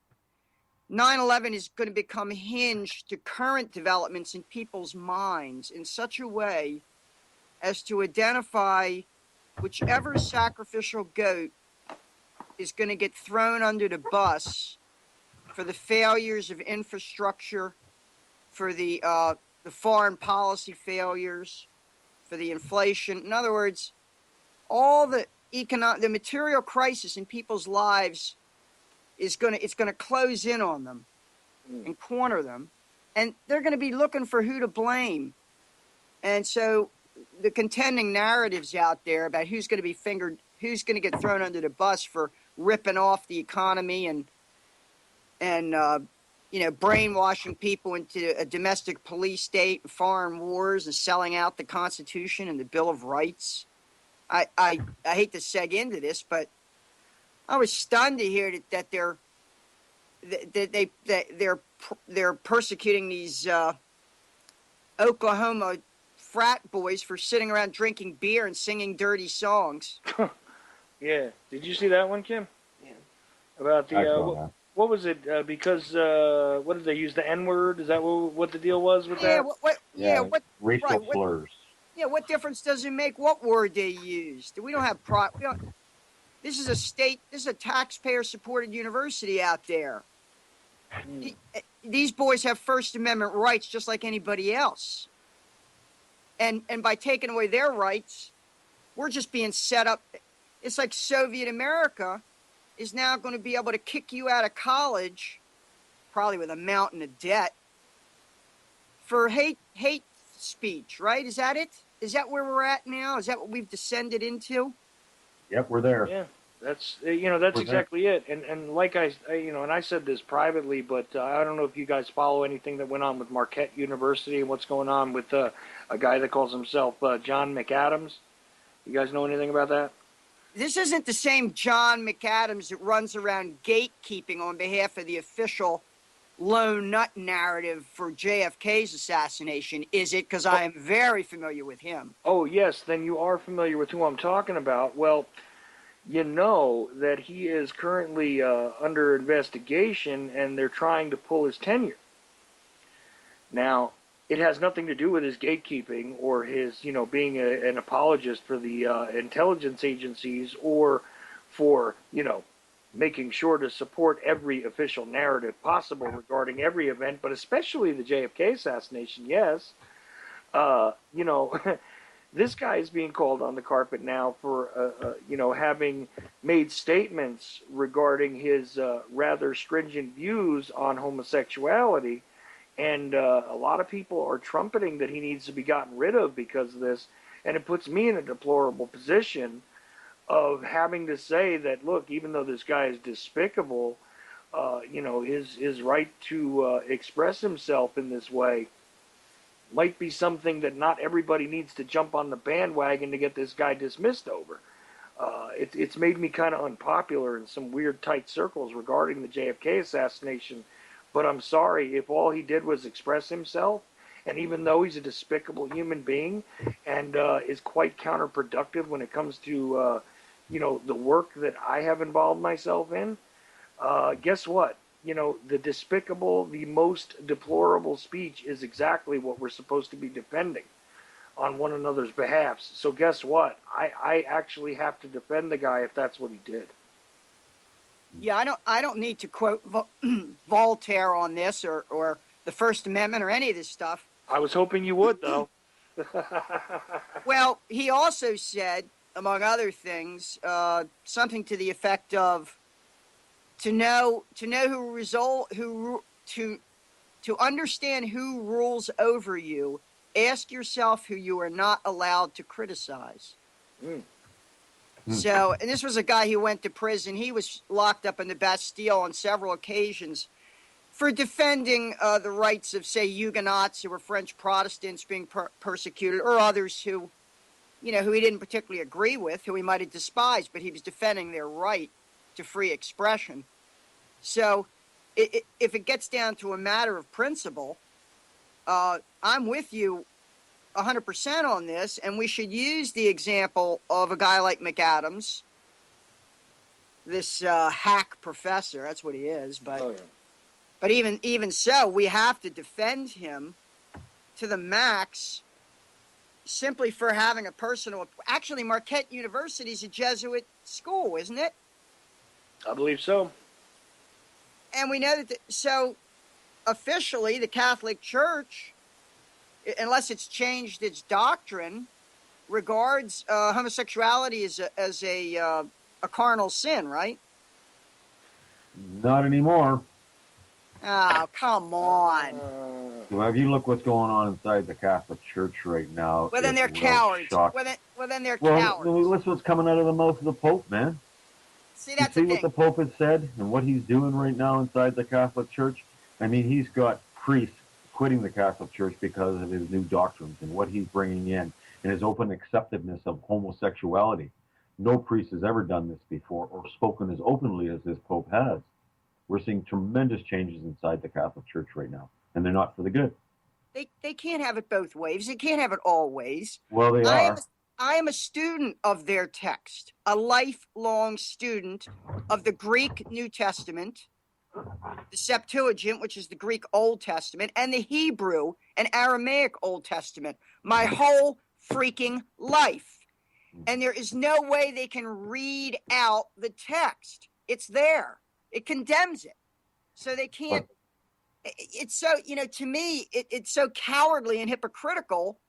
9/11 is going to become hinged to current developments in people's minds in such a way as to identify whichever sacrificial goat is going to get thrown under the bus for the failures of infrastructure, for the foreign policy failures, for the inflation. In other words, all the material crisis in people's lives it's going to close in on them and corner them, and they're going to be looking for who to blame. And so the contending narratives out there about who's going to be fingered, who's going to get thrown under the bus for ripping off the economy and brainwashing people into a domestic police state, foreign wars, and selling out the Constitution and the Bill of Rights. I hate to seg into this, but I was stunned to hear that they're persecuting these Oklahoma frat boys for sitting around drinking beer and singing dirty songs. Yeah. Did you see that one, Kim? Yeah. About the what was it? Because what did they use, the N-word? Is that what the deal was with that? Racial slurs. Yeah, what difference does it make what word they used? We don't have this is a taxpayer-supported university out there. These boys have First Amendment rights just like anybody else. And by taking away their rights, we're just being set up. It's like Soviet America is now going to be able to kick you out of college, probably with a mountain of debt, for hate speech, right? Is that it? Is that where we're at now? Is that what we've descended into? Yep, we're there. Yeah, that's that's We're there. exactly it. And like and I said this privately, but I don't know if you guys follow anything that went on with Marquette University and what's going on with a guy that calls himself John McAdams. You guys know anything about that? This isn't the same John McAdams that runs around gatekeeping on behalf of the official lone nut narrative for JFK's assassination, is it? Because I am very familiar with him. Oh yes, then you are familiar with who I'm talking about. Well, you know that he is currently under investigation, and they're trying to pull his tenure. Now, it has nothing to do with his gatekeeping or his, being an apologist for the intelligence agencies or for, making sure to support every official narrative possible regarding every event, but especially the JFK assassination. Yes, uh, you know, this guy is being called on the carpet now for, having made statements regarding his rather stringent views on homosexuality. And a lot of people are trumpeting that he needs to be gotten rid of because of this. And it puts me in a deplorable position of having to say that, look, even though this guy is despicable, his right to express himself in this way might be something that not everybody needs to jump on the bandwagon to get this guy dismissed over. It's made me kind of unpopular in some weird tight circles regarding the JFK assassination. But I'm sorry, if all he did was express himself, and even though he's a despicable human being and is quite counterproductive when it comes to, the work that I have involved myself in, guess what? The despicable, the most deplorable speech is exactly what we're supposed to be defending on one another's behalfs. So guess what? I actually have to defend the guy if that's what he did. Yeah, I don't need to quote Voltaire on this or the First Amendment or any of this stuff. I was hoping you would, though. Well, he also said, among other things, something to the effect of to understand who rules over you, ask yourself who you are not allowed to criticize. Mm. So, and this was a guy who went to prison. He was locked up in the Bastille on several occasions for defending the rights of, say, Huguenots who were French Protestants being persecuted, or others who he didn't particularly agree with, who he might have despised, but he was defending their right to free expression. So, if it gets down to a matter of principle, I'm with you 100% on this, and we should use the example of a guy like McAdams, this hack professor. That's what he is. But even so, we have to defend him to the max, simply for having a personal. Actually, Marquette University is a Jesuit school, isn't it? I believe so. And we know that. So, officially, the Catholic Church, unless it's changed its doctrine, regards homosexuality as a carnal sin, right? Not anymore. Oh, come on. Well, if you look what's going on inside the Catholic Church right now, Well, then they're cowards. Well, then they're cowards. Well, listen what's coming out of the mouth of the Pope, man. See, that's you see the what thing. the Pope has said and what he's doing right now inside the Catholic Church? I mean, he's got priests quitting the Catholic Church because of his new doctrines and what he's bringing in and his open acceptedness of homosexuality. No priest has ever done this before or spoken as openly as this Pope has. We're seeing tremendous changes inside the Catholic Church right now, and they're not for the good. They can't have it both ways. They can't have it all ways. Well, they are. I am a student of their text, a lifelong student of the Greek New Testament, the Septuagint, which is the Greek Old Testament, and the Hebrew and Aramaic Old Testament, my whole freaking life. And there is no way they can read out the text. It's there. It condemns it. So they can't. It's so, to me, it's so cowardly and hypocritical.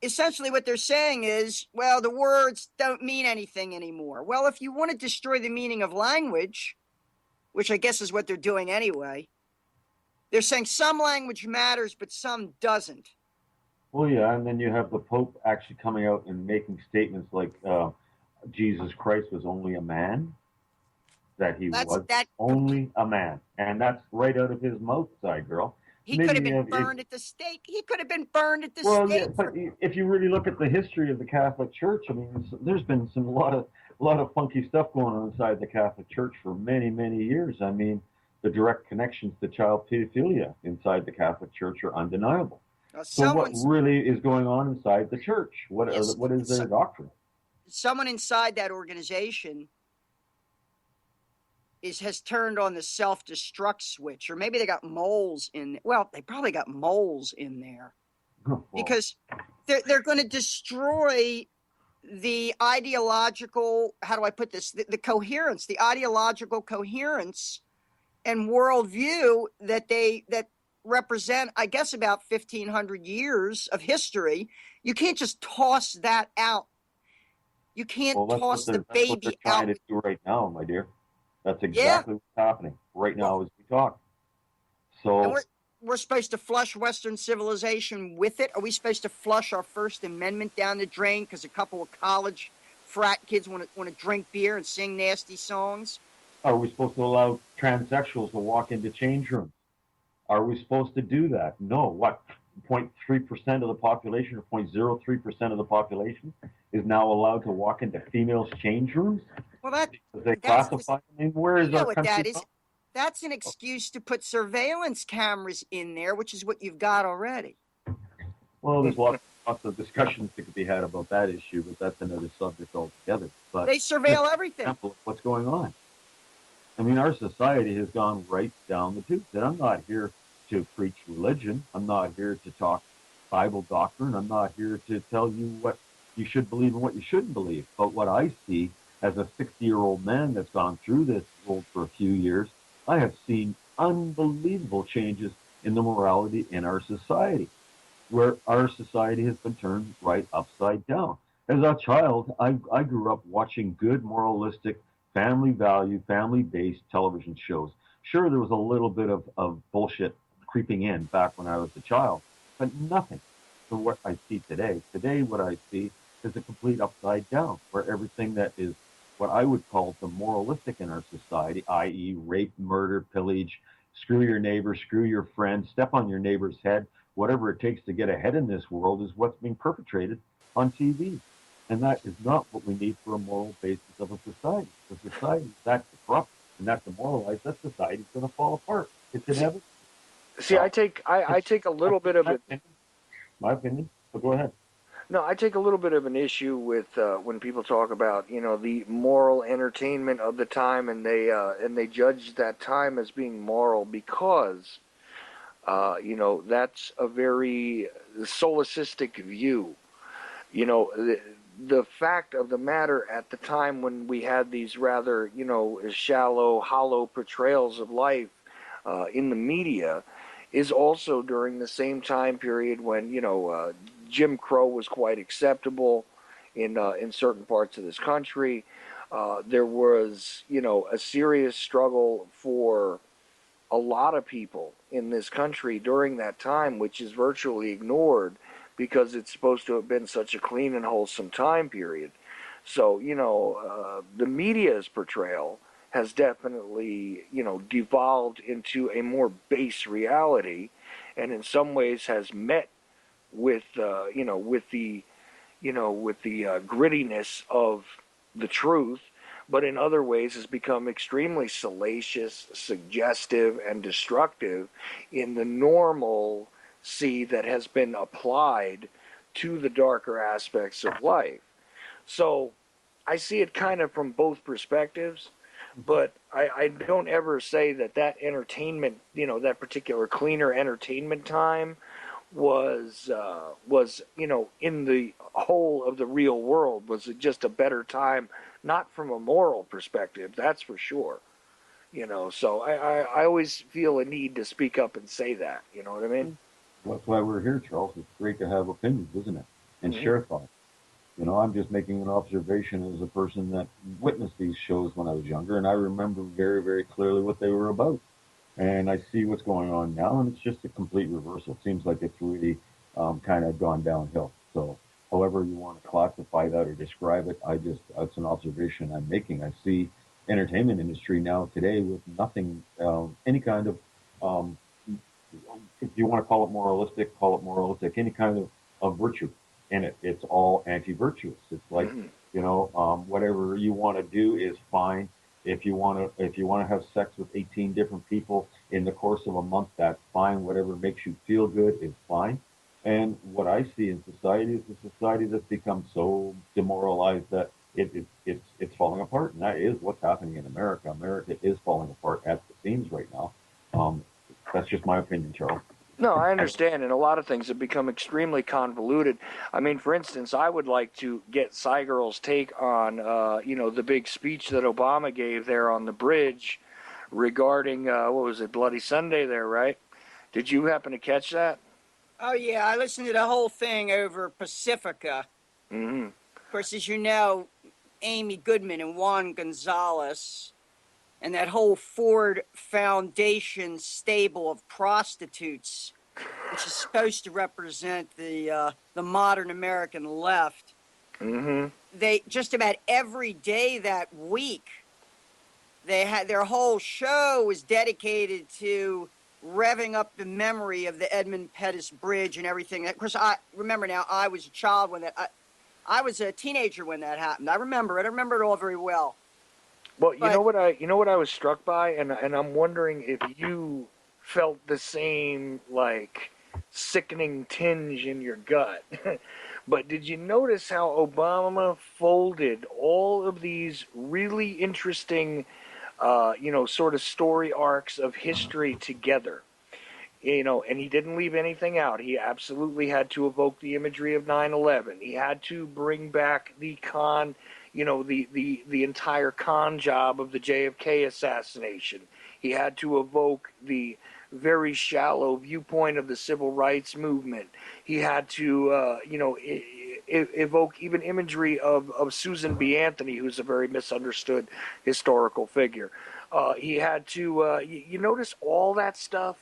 Essentially what they're saying is, well, the words don't mean anything anymore. Well, if you want to destroy the meaning of language, which I guess is what they're doing anyway, they're saying some language matters, but some doesn't. Well, yeah, and then you have the Pope actually coming out and making statements like Jesus Christ was only a man, that he That's was that complete. only a man, and that's right out of his mouth, side girl. He could have Maybe been burned at the stake. He could have been burned at the well, yeah, stake but for. if you really look at the history of the Catholic Church, I mean, there's been some a lot of funky stuff going on inside the Catholic Church for many, many years. I mean, the direct connections to child pedophilia inside the Catholic Church are undeniable. So, what Someone's really is going on inside the church? yes, What is their doctrine? someone inside that organization has turned on the self-destruct switch, or maybe they got moles in. Well, they probably got moles in there Well, because they're going to destroy the ideological. How do I put this? The coherence, the ideological coherence and worldview that represent, I guess, about 1,500 years of history. You can't just toss that out. You can't well, toss the that's what they're baby trying out. to do right now, my dear. That's Yeah, exactly what's happening right well, now as we talk. and So, we're supposed to flush Western civilization with it. Are we supposed to flush our First Amendment down the drain because a couple of college frat kids want to drink beer and sing nasty songs? are we supposed to allow transsexuals to walk into change rooms? Are we supposed to do that? No. What? 0.3% of the population or 0.03% of the population is now allowed to walk into females' change rooms Well, because they that's just, classify them. I mean, where you is know our what that country is. going? That's an excuse to put surveillance cameras in there, which is what you've got already. Well, there's lots of discussions that could be had about that issue, but that's another subject altogether. But They it's surveil an everything. example of what's going on. I mean, our society has gone right down the tubes. And I'm not here to preach religion. I'm not here to talk Bible doctrine. I'm not here to tell you what you should believe and what you shouldn't believe. But what I see as a 60-year-old man that's gone through this world for a few years, I have seen unbelievable changes in the morality in our society, where our society has been turned right upside down. As a child, I grew up watching good, moralistic, family value, family based television shows. Sure, there was a little bit of bullshit creeping in back when I was a child, but nothing to what I see today. Today, what I see is a complete upside down, where everything that is what I would call the moralistic in our society, i.e., rape, murder, pillage, screw your neighbor, screw your friend, step on your neighbor's head, whatever it takes to get ahead in this world is what's being perpetrated on TV. And that is not what we need for a moral basis of a society. The society that's corrupt and that's demoralized, that society's going to fall apart. It's See, inevitable. see, I So take I it's take a little bit of my it. opinion. My opinion. But go ahead. No, I take a little bit of an issue with when people talk about the moral entertainment of the time, and they judge that time as being moral because that's a very solipsistic view. The fact of the matter at the time when we had these rather shallow, hollow portrayals of life in the media is also during the same time period when Jim Crow was quite acceptable in certain parts of this country. There was a serious struggle for a lot of people in this country during that time, which is virtually ignored because it's supposed to have been such a clean and wholesome time period. So, the media's portrayal has definitely, devolved into a more base reality, and in some ways has met with, with the grittiness of the truth, but in other ways has become extremely salacious, suggestive, and destructive in the normalcy that has been applied to the darker aspects of life. So I see it kind of from both perspectives, but I don't ever say that entertainment, that particular cleaner entertainment time was in the whole of the real world was just a better time, not from a moral perspective, that's for sure. So I always feel a need to speak up and say that. You know what I mean? That's why we're here, Charles. It's great to have opinions, isn't it? And Mm-hmm. share thoughts. I'm just making an observation as a person that witnessed these shows when I was younger, and I remember very, very clearly what they were about. And I see what's going on now, and it's just a complete reversal. It seems like it's really kind of gone downhill. So, however you want to classify that or describe it, it's an observation I'm making. I see entertainment industry now today with nothing, any kind of, um, if you want to call it moralistic, any kind of virtue in it. It's all anti-virtuous. It's like, Mhm. whatever you want to do is fine. If you want to have sex with 18 different people in the course of a month, that's fine. Whatever makes you feel good is fine. And what I see in society is a society that's become so demoralized that it's falling apart, and that is what's happening in America. America is falling apart at the seams right now. Um, that's just my opinion, Charles. No, I understand, and a lot of things have become extremely convoluted. I mean, for instance, I would like to get Cygirl's take on, the big speech that Obama gave there on the bridge regarding, what was it, Bloody Sunday there, right? Did you happen to catch that? Oh yeah, I listened to the whole thing over Pacifica. Mm-hmm. Of course, as you know, Amy Goodman and Juan Gonzalez and that whole Ford Foundation stable of prostitutes, which is supposed to represent the modern American left. Mm-hmm. They just about every day that week, they had their whole show was dedicated to revving up the memory of the Edmund Pettus Bridge and everything. Of course, I remember now. I was a child when I was a teenager when that happened. I remember it. I remember it all very well. Well, But you know what I was struck by, and I'm wondering if you felt the same like sickening tinge in your gut. But did you notice how Obama folded all of these really interesting, sort of story arcs of history together? And he didn't leave anything out. He absolutely had to evoke the imagery of 9/11. He had to bring back the the entire con job of the JFK assassination. He had to evoke the very shallow viewpoint of the civil rights movement. He had to, evoke even imagery of Susan B. Anthony, who's a very misunderstood historical figure. He had to, you notice all that stuff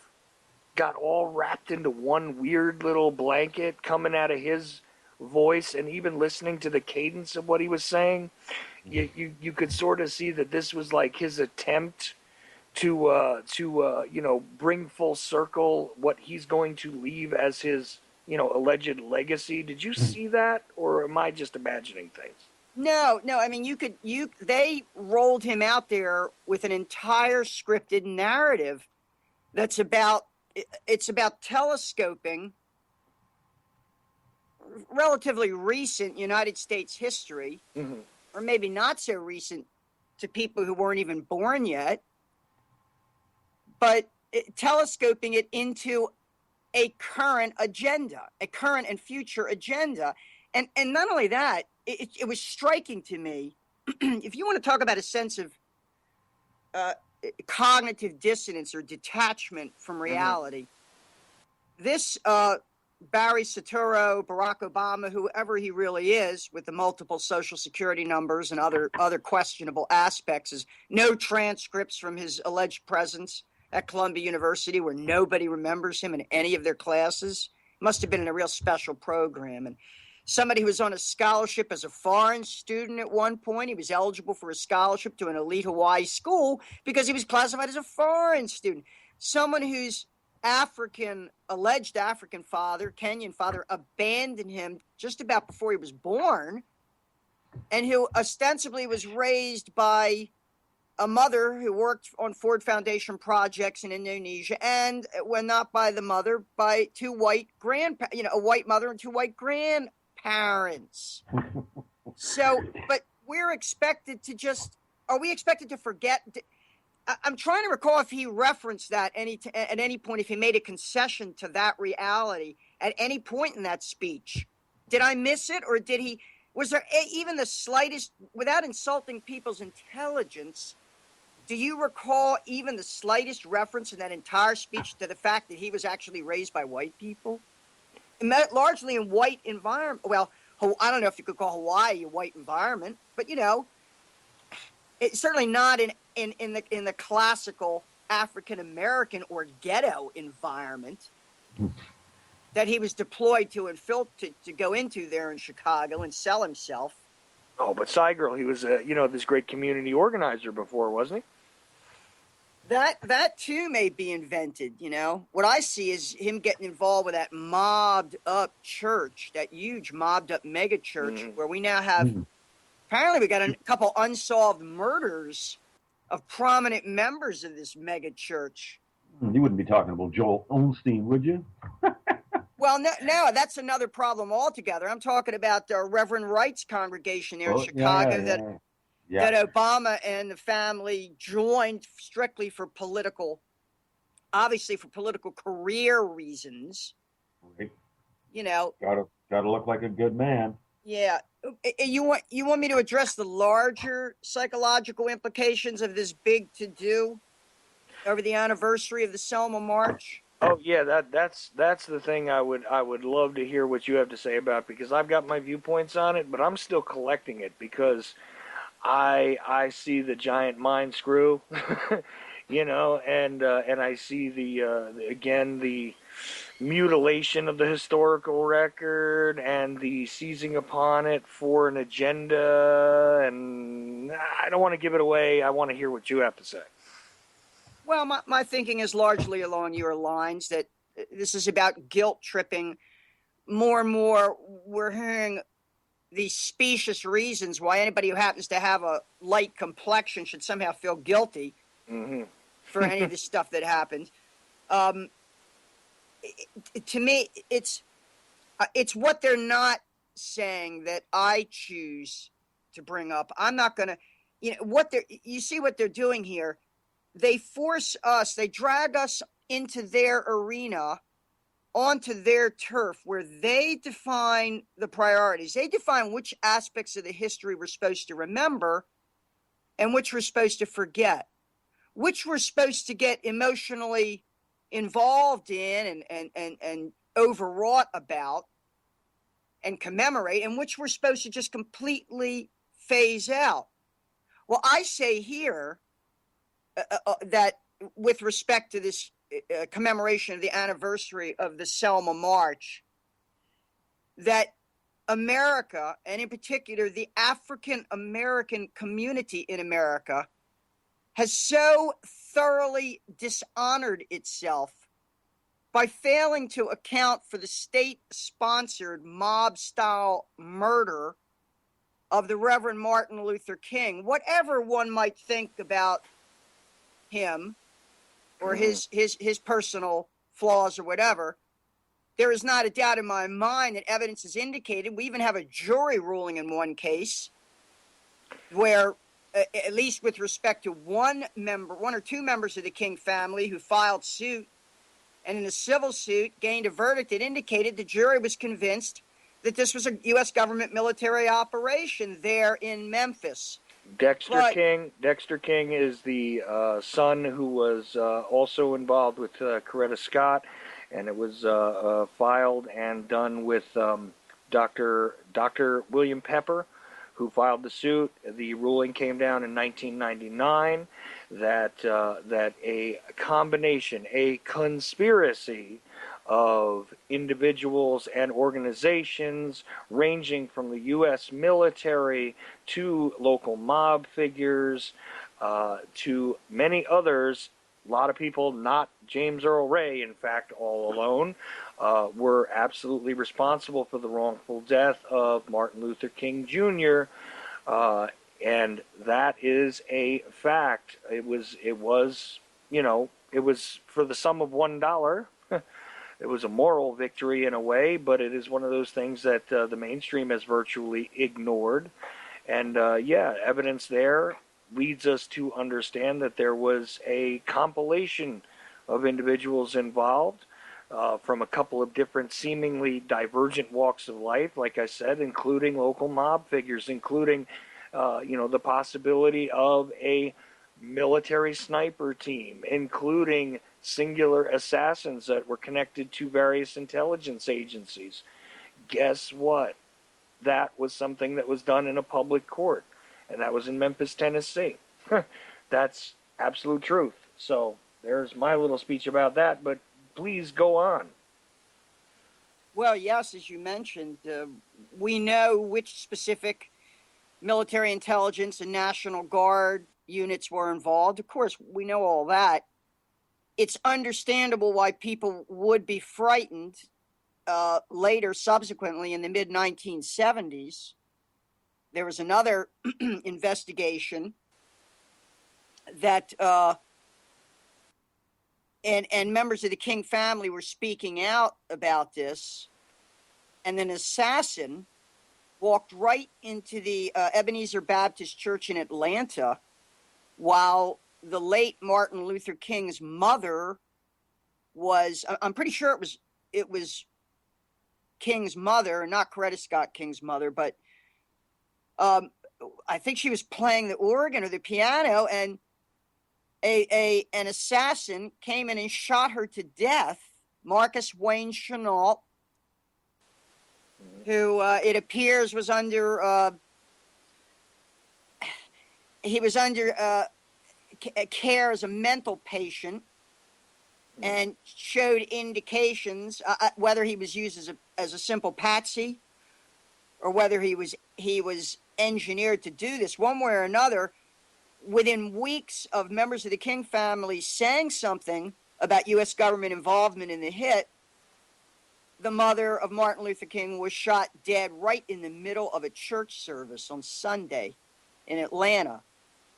got all wrapped into one weird little blanket coming out of his voice, and even listening to the cadence of what he was saying, you could sort of see that this was like his attempt to bring full circle what he's going to leave as his alleged legacy. Did you see that, or am I just imagining things? no, I mean, they rolled him out there with an entire scripted narrative that's it's about telescoping relatively recent United States history, Mm-hmm. or maybe not so recent to people who weren't even born yet, but telescoping it into a current agenda, a current and future agenda. And not only that, it was striking to me. If you want to talk about a sense of uh, cognitive dissonance or detachment from Mm-hmm. reality, this Barry Soetoro, Barack Obama, whoever he really is, with the multiple social security numbers and other questionable aspects, is no transcripts from his alleged presence at Columbia University, where nobody remembers him in any of their classes. Must have been in a real special program. And somebody who was on a scholarship as a foreign student at one point. He was eligible for a scholarship to an elite Hawaii school because he was classified as a foreign student. Someone whose alleged African father, Kenyan father, abandoned him just about before he was born, and who ostensibly was raised by a mother who worked on Ford Foundation projects in Indonesia, and when not by the mother, by two white a white mother and two white grandparents. So, but we're expected to are we expected to forget? I'm trying to recall if he referenced that at any point, if he made a concession to that reality at any point in that speech. Did I miss it, or was there even the slightest, without insulting people's intelligence, do you recall even the slightest reference in that entire speech to the fact that he was actually raised by white people? Largely in white environment. Well, I don't know if you could call Hawaii a white environment, but it's certainly not in the classical African American or ghetto environment. that he was deployed to to go into there in Chicago and sell himself. Oh, but Seigel, he was, this great community organizer before, wasn't he? That too may be invented. What I see is him getting involved with that mobbed up church, that huge mobbed up mega church, where we now have apparently we got a couple unsolved murders of prominent members of this mega church. You wouldn't be talking about Joel Osteen, would you? Well, no, that's another problem altogether. I'm talking about the Reverend Wright's congregation there in Chicago that Obama and the family joined strictly for obviously for political career reasons. Right. Gotta look like a good man. Yeah. You want me to address the larger psychological implications of this big to-do over the anniversary of the Selma March? Oh yeah, that's the thing I would love to hear what you have to say about, because I've got my viewpoints on it, but I'm still collecting it because I see the giant mind screw, and I see the mutilation of the historical record and the seizing upon it for an agenda, and I don't want to give it away. I want to hear what you have to say. Well, my thinking is largely along your lines, that this is about guilt tripping. More and more, we're hearing these specious reasons why anybody who happens to have a light complexion should somehow feel guilty for any of the stuff that happened. To me, it's what they're not saying that I choose to bring up. I'm not going to, you see what they're doing here. They force us, they drag us into their arena, onto their turf, where they define the priorities. They define which aspects of the history we're supposed to remember and which we're supposed to forget, which we're supposed to get emotionally involved in and overwrought about and commemorate, and which we're supposed to just completely phase out. Well, I say here that with respect to this commemoration of the anniversary of the Selma March, that America, and in particular the African American community in America, has so thoroughly dishonored itself by failing to account for the state-sponsored mob-style murder of the Reverend Martin Luther King. Whatever one might think about him or his personal flaws or whatever, there is not a doubt in my mind that evidence has indicated. We even have a jury ruling in one case where, at least with respect to one or two members of the King family who filed suit, and in a civil suit gained a verdict that indicated the jury was convinced that this was a U.S. government military operation there in Memphis. Dexter King is the son who was also involved with Coretta Scott, and it was filed and done with Dr. William Pepper, who filed the suit. The ruling came down in 1999 that a combination, a conspiracy of individuals and organizations ranging from the U.S. military to local mob figures to many others, a lot of people, not James Earl Ray, in fact, all alone, were absolutely responsible for the wrongful death of Martin Luther King Jr., and that is a fact. It was for the sum of $1. It was a moral victory in a way, but it is one of those things that the mainstream has virtually ignored. And evidence there leads us to understand that there was a compilation of individuals involved from a couple of different seemingly divergent walks of life, like I said, including local mob figures, including the possibility of a military sniper team, including singular assassins that were connected to various intelligence agencies. Guess what? That was something that was done in a public court, and that was in Memphis, Tennessee. That's absolute truth. So there's my little speech about that, but please go on. Well, yes, as you mentioned, we know which specific military intelligence and National Guard units were involved. Of course, we know all that. It's understandable why people would be frightened later, subsequently, in the mid 1970s. There was another investigation that, and members of the King family were speaking out about this, and an assassin walked right into the Ebenezer Baptist Church in Atlanta while the late Martin Luther King's mother was, I'm pretty sure it was King's mother, not Coretta Scott King's mother, but I think she was playing the organ or the piano, and an assassin came in and shot her to death, Marcus Wayne Chenault, who it appears was under care as a mental patient, and showed indications whether he was used as a simple patsy or whether he was engineered to do this. One way or another, within weeks of members of the King family saying something about U.S. government involvement in the hit, the mother of Martin Luther King was shot dead right in the middle of a church service on Sunday in Atlanta.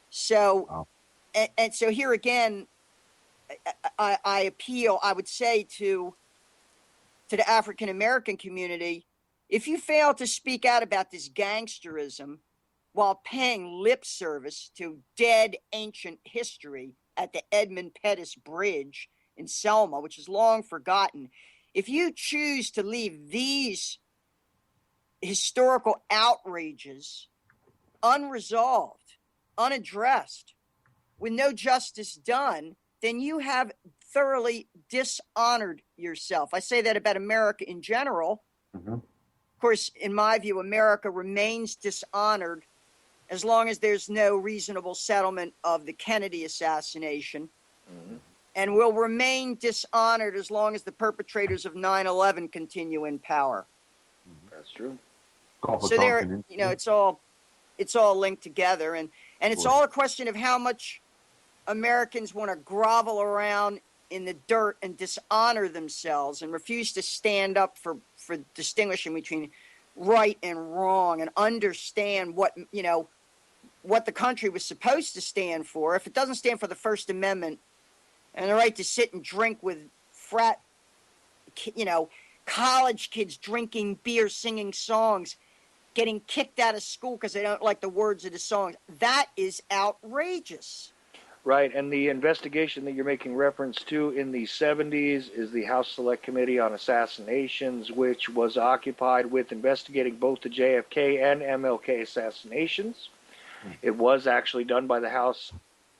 So, wow. and so here again, I appeal, I would say, to the African American community: if you fail to speak out about this gangsterism while paying lip service to dead ancient history at the Edmund Pettus Bridge in Selma, which is long forgotten, if you choose to leave these historical outrages unresolved, unaddressed, with no justice done, then you have thoroughly dishonored yourself. I say that about America in general. Mm-hmm. Of course, in my view, America remains dishonored as long as there's no reasonable settlement of the Kennedy assassination, and will remain dishonored as long as the perpetrators of 9/11 continue in power. That's true. So there, you know, it's all linked together, and it's all a question of how much Americans want to grovel around in the dirt and dishonor themselves and refuse to stand up for distinguishing between right and wrong, and understand what the country was supposed to stand for. If it doesn't stand for the First Amendment and the right to sit and drink with college kids drinking beer, singing songs, getting kicked out of school because they don't like the words of the songs, that is outrageous. Right, and the investigation that you're making reference to in the 70s is the House Select Committee on Assassinations, which was occupied with investigating both the JFK and MLK assassinations. It was actually done by the House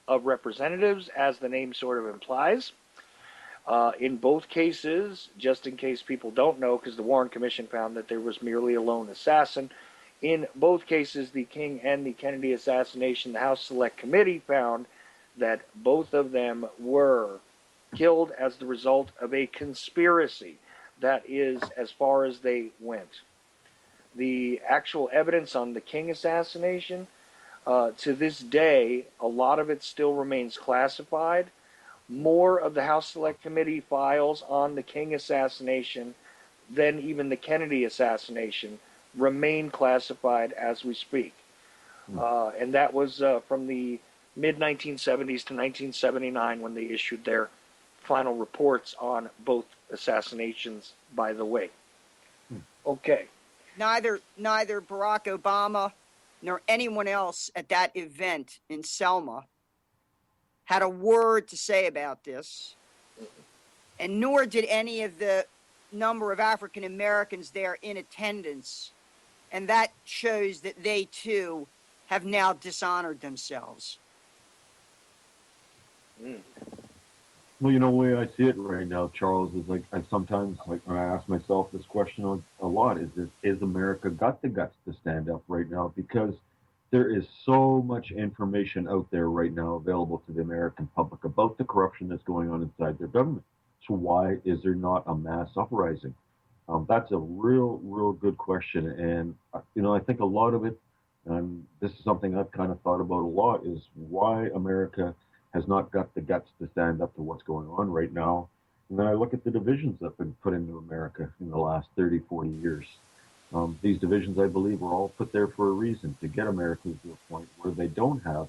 of Representatives, as the name sort of implies. In both cases, just in case people don't know, because the Warren Commission found that there was merely a lone assassin, in both cases, the King and the Kennedy assassination, the House Select Committee found that both of them were killed as the result of a conspiracy. That is as far as they went. The actual evidence on the King assassination, to this day, a lot of it still remains classified. More of the House Select Committee files on the King assassination than even the Kennedy assassination remain classified as we speak. And that was from the mid-1970s to 1979 when they issued their final reports on both assassinations, by the way. Okay. Neither Barack Obama nor anyone else at that event in Selma had a word to say about this, and nor did any of the number of African Americans there in attendance, and that shows that they too have now dishonored themselves. Well, the way I see it right now, Charles, is like I sometimes when I ask myself this question a lot: is America got the guts to stand up right now? Because there is so much information out there right now available to the American public about the corruption that's going on inside their government. So why is there not a mass uprising? That's a real good question, and I think a lot of it, and this is something I've kind of thought about a lot, is why America has not got the guts to stand up to what's going on right now. And then I look at the divisions that have been put into America in the last 30, 40 years. These divisions, I believe, were all put there for a reason, to get Americans to a point where they don't have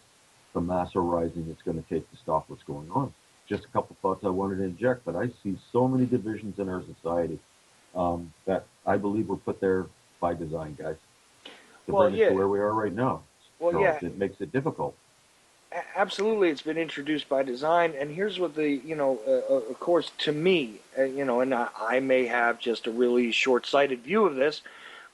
the mass rising it's going to take to stop what's going on. Just a couple thoughts I wanted to inject, but I see so many divisions in our society that I believe were put there by design, guys, to Well, bring us to yeah. where we are right now. Well, Charles, yeah. it makes it difficult. Absolutely, it's been introduced by design, and here's what of course, to me, and I may have just a really short-sighted view of this,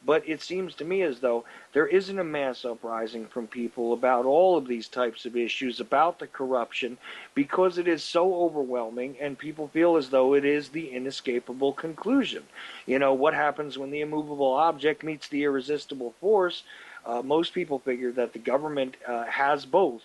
but it seems to me as though there isn't a mass uprising from people about all of these types of issues, about the corruption, because it is so overwhelming, and people feel as though it is the inescapable conclusion. What happens when the immovable object meets the irresistible force? Most people figure that the government has both,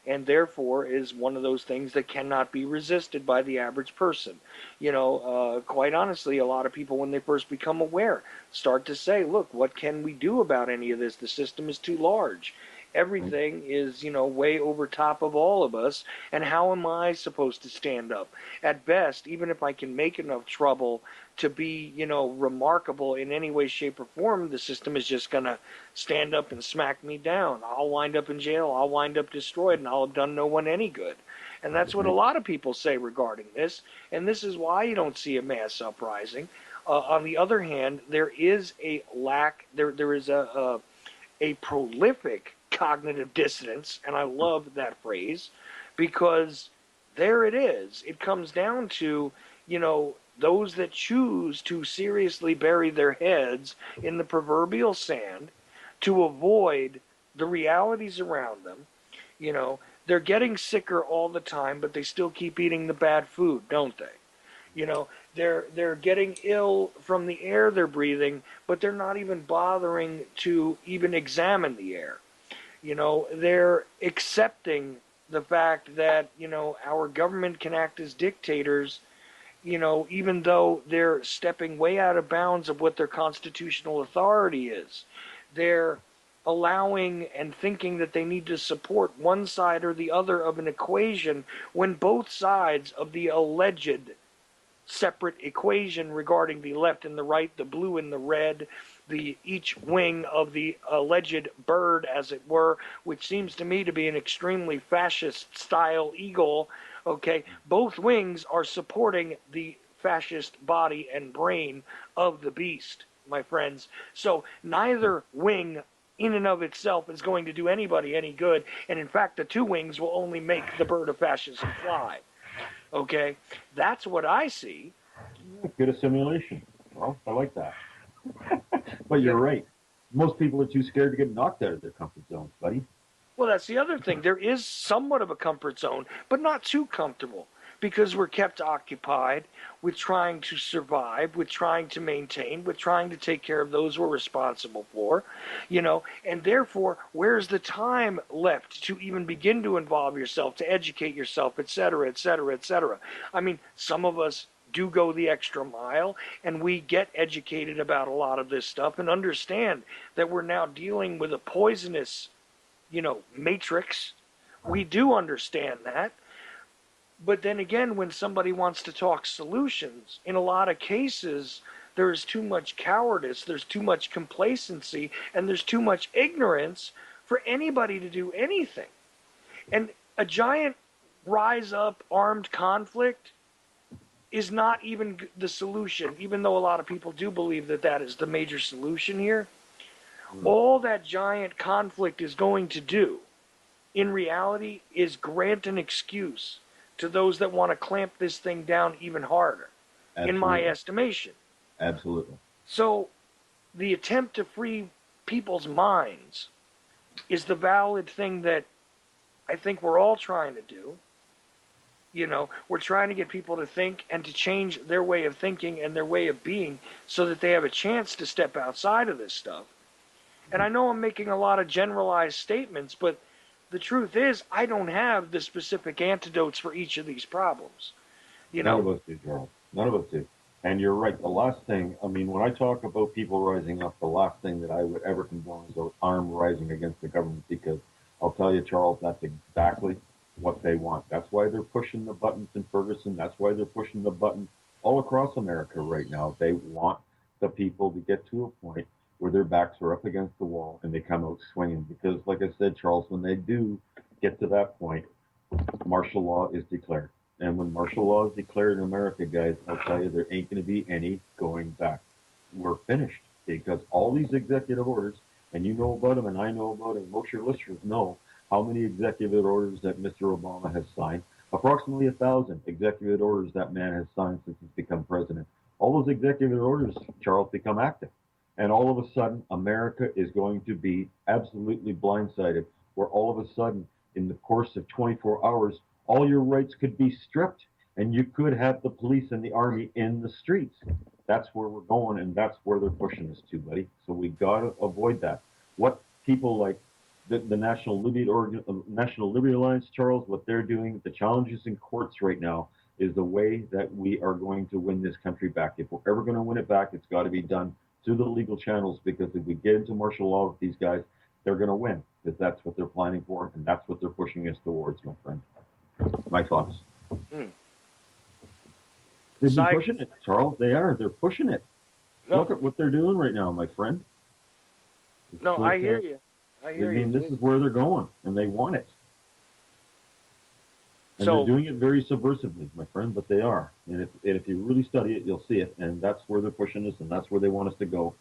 and therefore is one of those things that cannot be resisted by the average person. Quite honestly, a lot of people, when they first become aware, start to say, look, what can we do about any of this? The system is too large. Right? Everything is, way over top of all of us, and how am I supposed to stand up? At best, even if I can make enough trouble to be, remarkable in any way, shape, or form, the system is just going to stand up and smack me down. I'll wind up in jail, I'll wind up destroyed, and I'll have done no one any good. And that's what a Right. lot of people say regarding this, and this is why you don't see a mass uprising. On the other hand, there is a lack, there is a prolific cognitive dissonance, and I love that phrase, because there it is. It comes down to, those that choose to seriously bury their heads in the proverbial sand to avoid the realities around them. You know, they're getting sicker all the time, but they still keep eating the bad food, don't they? They're getting ill from the air they're breathing, but they're not even bothering to even examine the air. They're accepting the fact that, our government can act as dictators, even though they're stepping way out of bounds of what their constitutional authority is. They're allowing and thinking that they need to support one side or the other of an equation when both sides of the alleged separate equation regarding the left and the right, the blue and the red, the each wing of the alleged bird, as it were, which seems to me to be an extremely fascist style eagle. Okay, both wings are supporting the fascist body and brain of the beast, my friends. So neither wing in and of itself is going to do anybody any good, and in fact the two wings will only make the bird of fascism fly. Okay, that's what I see. Good assimilation. Well, I like that. But You you're know, right. Most people are too scared to get knocked out of their comfort zones, buddy. well, that's the other thing. There is somewhat of a comfort zone, but not too comfortable, because we're kept occupied with trying to survive, with trying to maintain, with trying to take care of those we're responsible for, and therefore, where's the time left to even begin to involve yourself, to educate yourself, et cetera, et cetera, et cetera? I mean, some of us do go the extra mile, and we get educated about a lot of this stuff and understand that we're now dealing with a poisonous, matrix. We do understand that. But then again, when somebody wants to talk solutions, in a lot of cases, there's too much cowardice, there's too much complacency, and there's too much ignorance for anybody to do anything. And a giant rise up armed conflict is not even the solution, even though a lot of people do believe that that is the major solution here. Mm. All that giant conflict is going to do, in reality, is grant an excuse to those that want to clamp this thing down even harder, in my Absolutely. estimation. Absolutely. So, the attempt to free people's minds is the valid thing that I think we're all trying to do. We're trying to get people to think and to change their way of thinking and their way of being so that they have a chance to step outside of this stuff. And I know I'm making a lot of generalized statements, but the truth is, I don't have the specific antidotes for each of these problems. You None know, of us do, Charles. None of us do. And you're right. The last thing, I mean, when I talk about people rising up, the last thing that I would ever condone is an arm rising against the government, because I'll tell you, Charles, that's exactly what they want. That's why they're pushing the buttons in Ferguson. That's why they're pushing the button all across America right now. They want the people to get to a point where their backs are up against the wall and they come out swinging. Because, like I said, Charles, when they do get to that point, martial law is declared. And when martial law is declared in America, guys, I'll tell you, there ain't going to be any going back. We're finished, because all these executive orders, and you know about them, and I know about them, most of your listeners know how many executive orders that Mr. Obama has signed. Approximately 1,000 executive orders that man has signed since he's become president. All those executive orders, Charles, become active. And all of a sudden, America is going to be absolutely blindsided, where all of a sudden, in the course of 24 hours, all your rights could be stripped, and you could have the police and the army in the streets. That's where we're going, and that's where they're pushing us to, buddy. So we got to avoid that. What people like the National Liberty Alliance, Charles, what they're doing, the challenges in courts right now, is the way that we are going to win this country back. If we're ever going to win it back, it's got to be done through the legal channels, because if we get into martial law with these guys, they're going to win, because that's what they're planning for, and that's what they're pushing us towards, my friend. My thoughts. They've been pushing it, Charles. They are. They're pushing it. No. Look at what they're doing right now, my friend. No, I hear you. I mean, this is where they're going, and they want it. And they're doing it very subversively, my friend, but they are. And if you really study it, you'll see it. And that's where they're pushing us, and that's where they want us to go.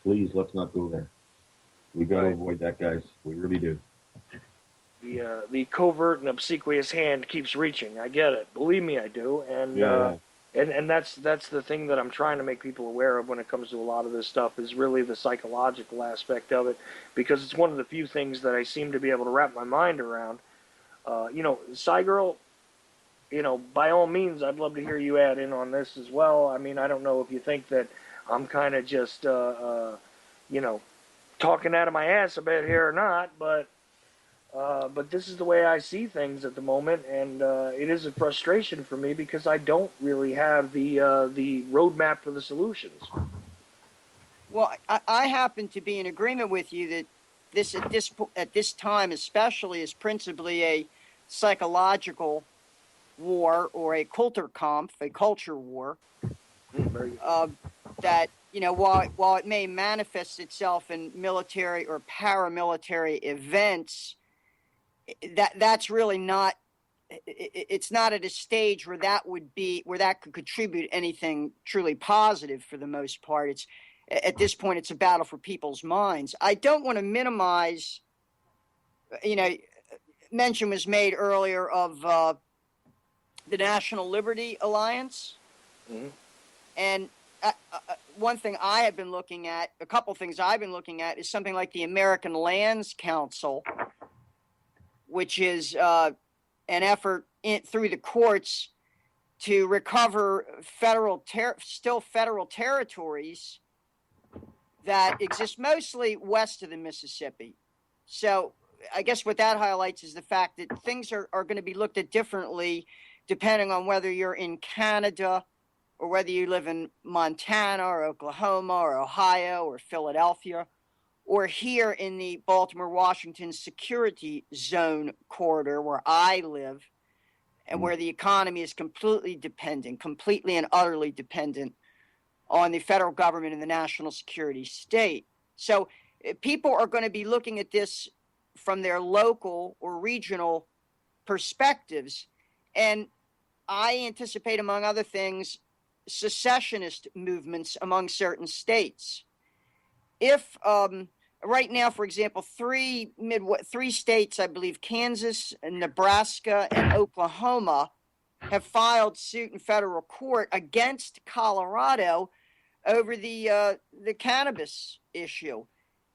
Please, let's not go there. We got to avoid that, guys. We really do. The covert and obsequious hand keeps reaching. I get it. Believe me, I do. And and that's the thing that I'm trying to make people aware of when it comes to a lot of this stuff, is really the psychological aspect of it, because it's one of the few things that I seem to be able to wrap my mind around. Cy Girl, by all means, I'd love to hear you add in on this as well. I mean, I don't know if you think that I'm kind of just, talking out of my ass a bit here or not, but this is the way I see things at the moment, and it is a frustration for me, because I don't really have the roadmap for the solutions. Well, I happen to be in agreement with you that this at this time especially is principally a psychological war, or a Kulturkampf, a culture war. That, while it may manifest itself in military or paramilitary events, that's really not. It's not at a stage where that could contribute anything truly positive for the most part. It's at this point, it's a battle for people's minds. I don't want to minimize. Mention was made earlier of the National Liberty Alliance, and one thing I have been looking at, a couple things I've been looking at, is something like the American Lands Council, which is an effort through the courts to recover federal territories that exist mostly west of the Mississippi. So I guess what that highlights is the fact that things are going to be looked at differently depending on whether you're in Canada, or whether you live in Montana or Oklahoma or Ohio or Philadelphia, or here in the Baltimore-Washington Security Zone corridor where I live, and where the economy is completely and utterly dependent on the federal government and the national security state. So people are going to be looking at this from their local or regional perspectives. And I anticipate, among other things, secessionist movements among certain states. If right now, for example, three states, I believe Kansas, Nebraska, and Oklahoma, have filed suit in federal court against Colorado over the cannabis issue.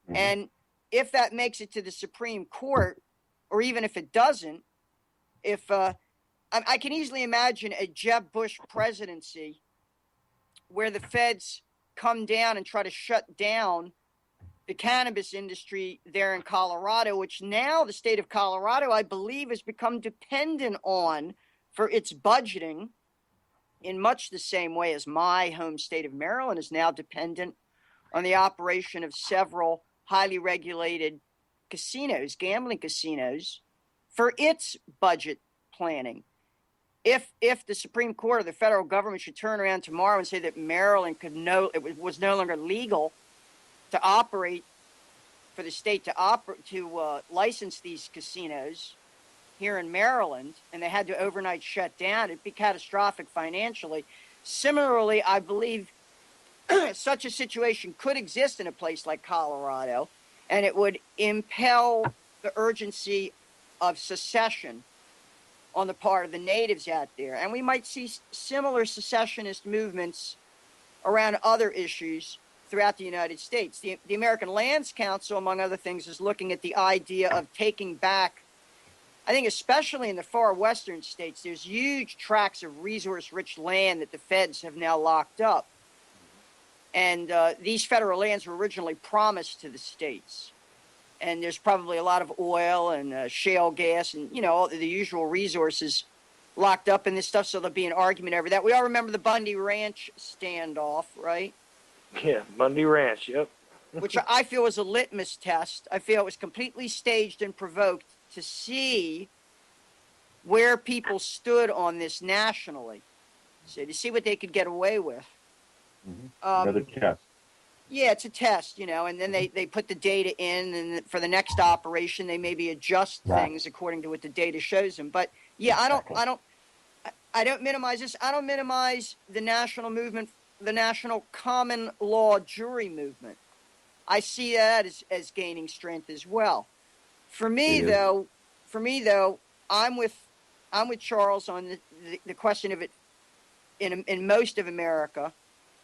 And if that makes it to the Supreme Court, or even if it doesn't, I can easily imagine a Jeb Bush presidency where the feds come down and try to shut down the cannabis industry there in Colorado, which now the state of Colorado, I believe, has become dependent on for its budgeting. in much the same way as my home state of Maryland is now dependent on the operation of several highly regulated casinos, gambling casinos, for its budget planning. If the Supreme Court or the federal government should turn around tomorrow and say that Maryland was no longer legal to operate, for the state to license these casinos here in Maryland, and they had to overnight shut down, it'd be catastrophic financially. Similarly, I believe such a situation could exist in a place like Colorado, and it would impel the urgency of secession on the part of the natives out there. And we might see similar secessionist movements around other issues throughout the United States. The American Lands Council, among other things, is looking at the idea of taking back, I think especially in the far western states, there's huge tracts of resource-rich land that the feds have now locked up. And these federal lands were originally promised to the states. And there's probably a lot of oil and shale gas and, all the usual resources locked up in this stuff, so there'll be an argument over that. We all remember the Bundy Ranch standoff, right? Yeah, Bundy Ranch, yep. Which I feel was a litmus test. I feel it was completely staged and provoked to see where people stood on this nationally. So to see what they could get away with. Another test. Yeah, it's a test, and then they put the data in, and for the next operation, they maybe adjust things according to what the data shows them. But yeah, I don't minimize this. I don't minimize the national movement, the national common law jury movement. I see that as gaining strength as well. For me, though, I'm with Charles on the question of it in most of America,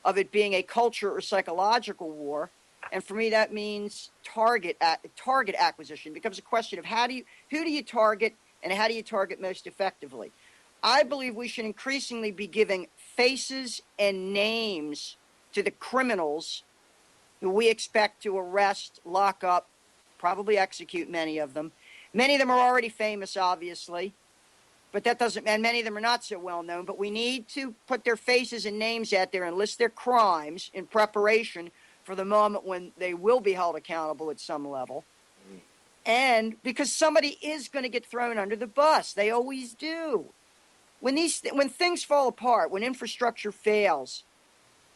of it being a culture or psychological war. And for me, that means target acquisition. It becomes a question of who do you target and how do you target most effectively. I believe we should increasingly be giving faces and names to the criminals who we expect to arrest, lock up, probably execute many of them. Many of them are already famous, obviously. But that doesn't, and many of them are not so well known, but we need to put their faces and names out there and list their crimes in preparation for the moment when they will be held accountable at some level. And because somebody is going to get thrown under the bus. They always do. When things fall apart, when infrastructure fails,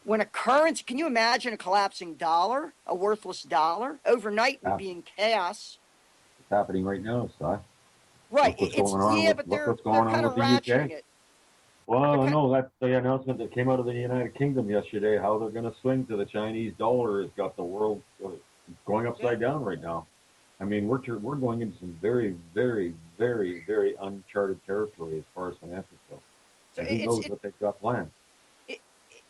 when can you imagine a collapsing dollar, a worthless dollar? Overnight would be in chaos. It's happening right now, Si. Right. But they're kind of ratcheting it. Well, no, that's the announcement that came out of the United Kingdom yesterday, how they're going to swing to the Chinese dollar has got the world going upside down right now. I mean, we're going into some very, very, very, very uncharted territory as far as finances go. So who knows what they've got planned?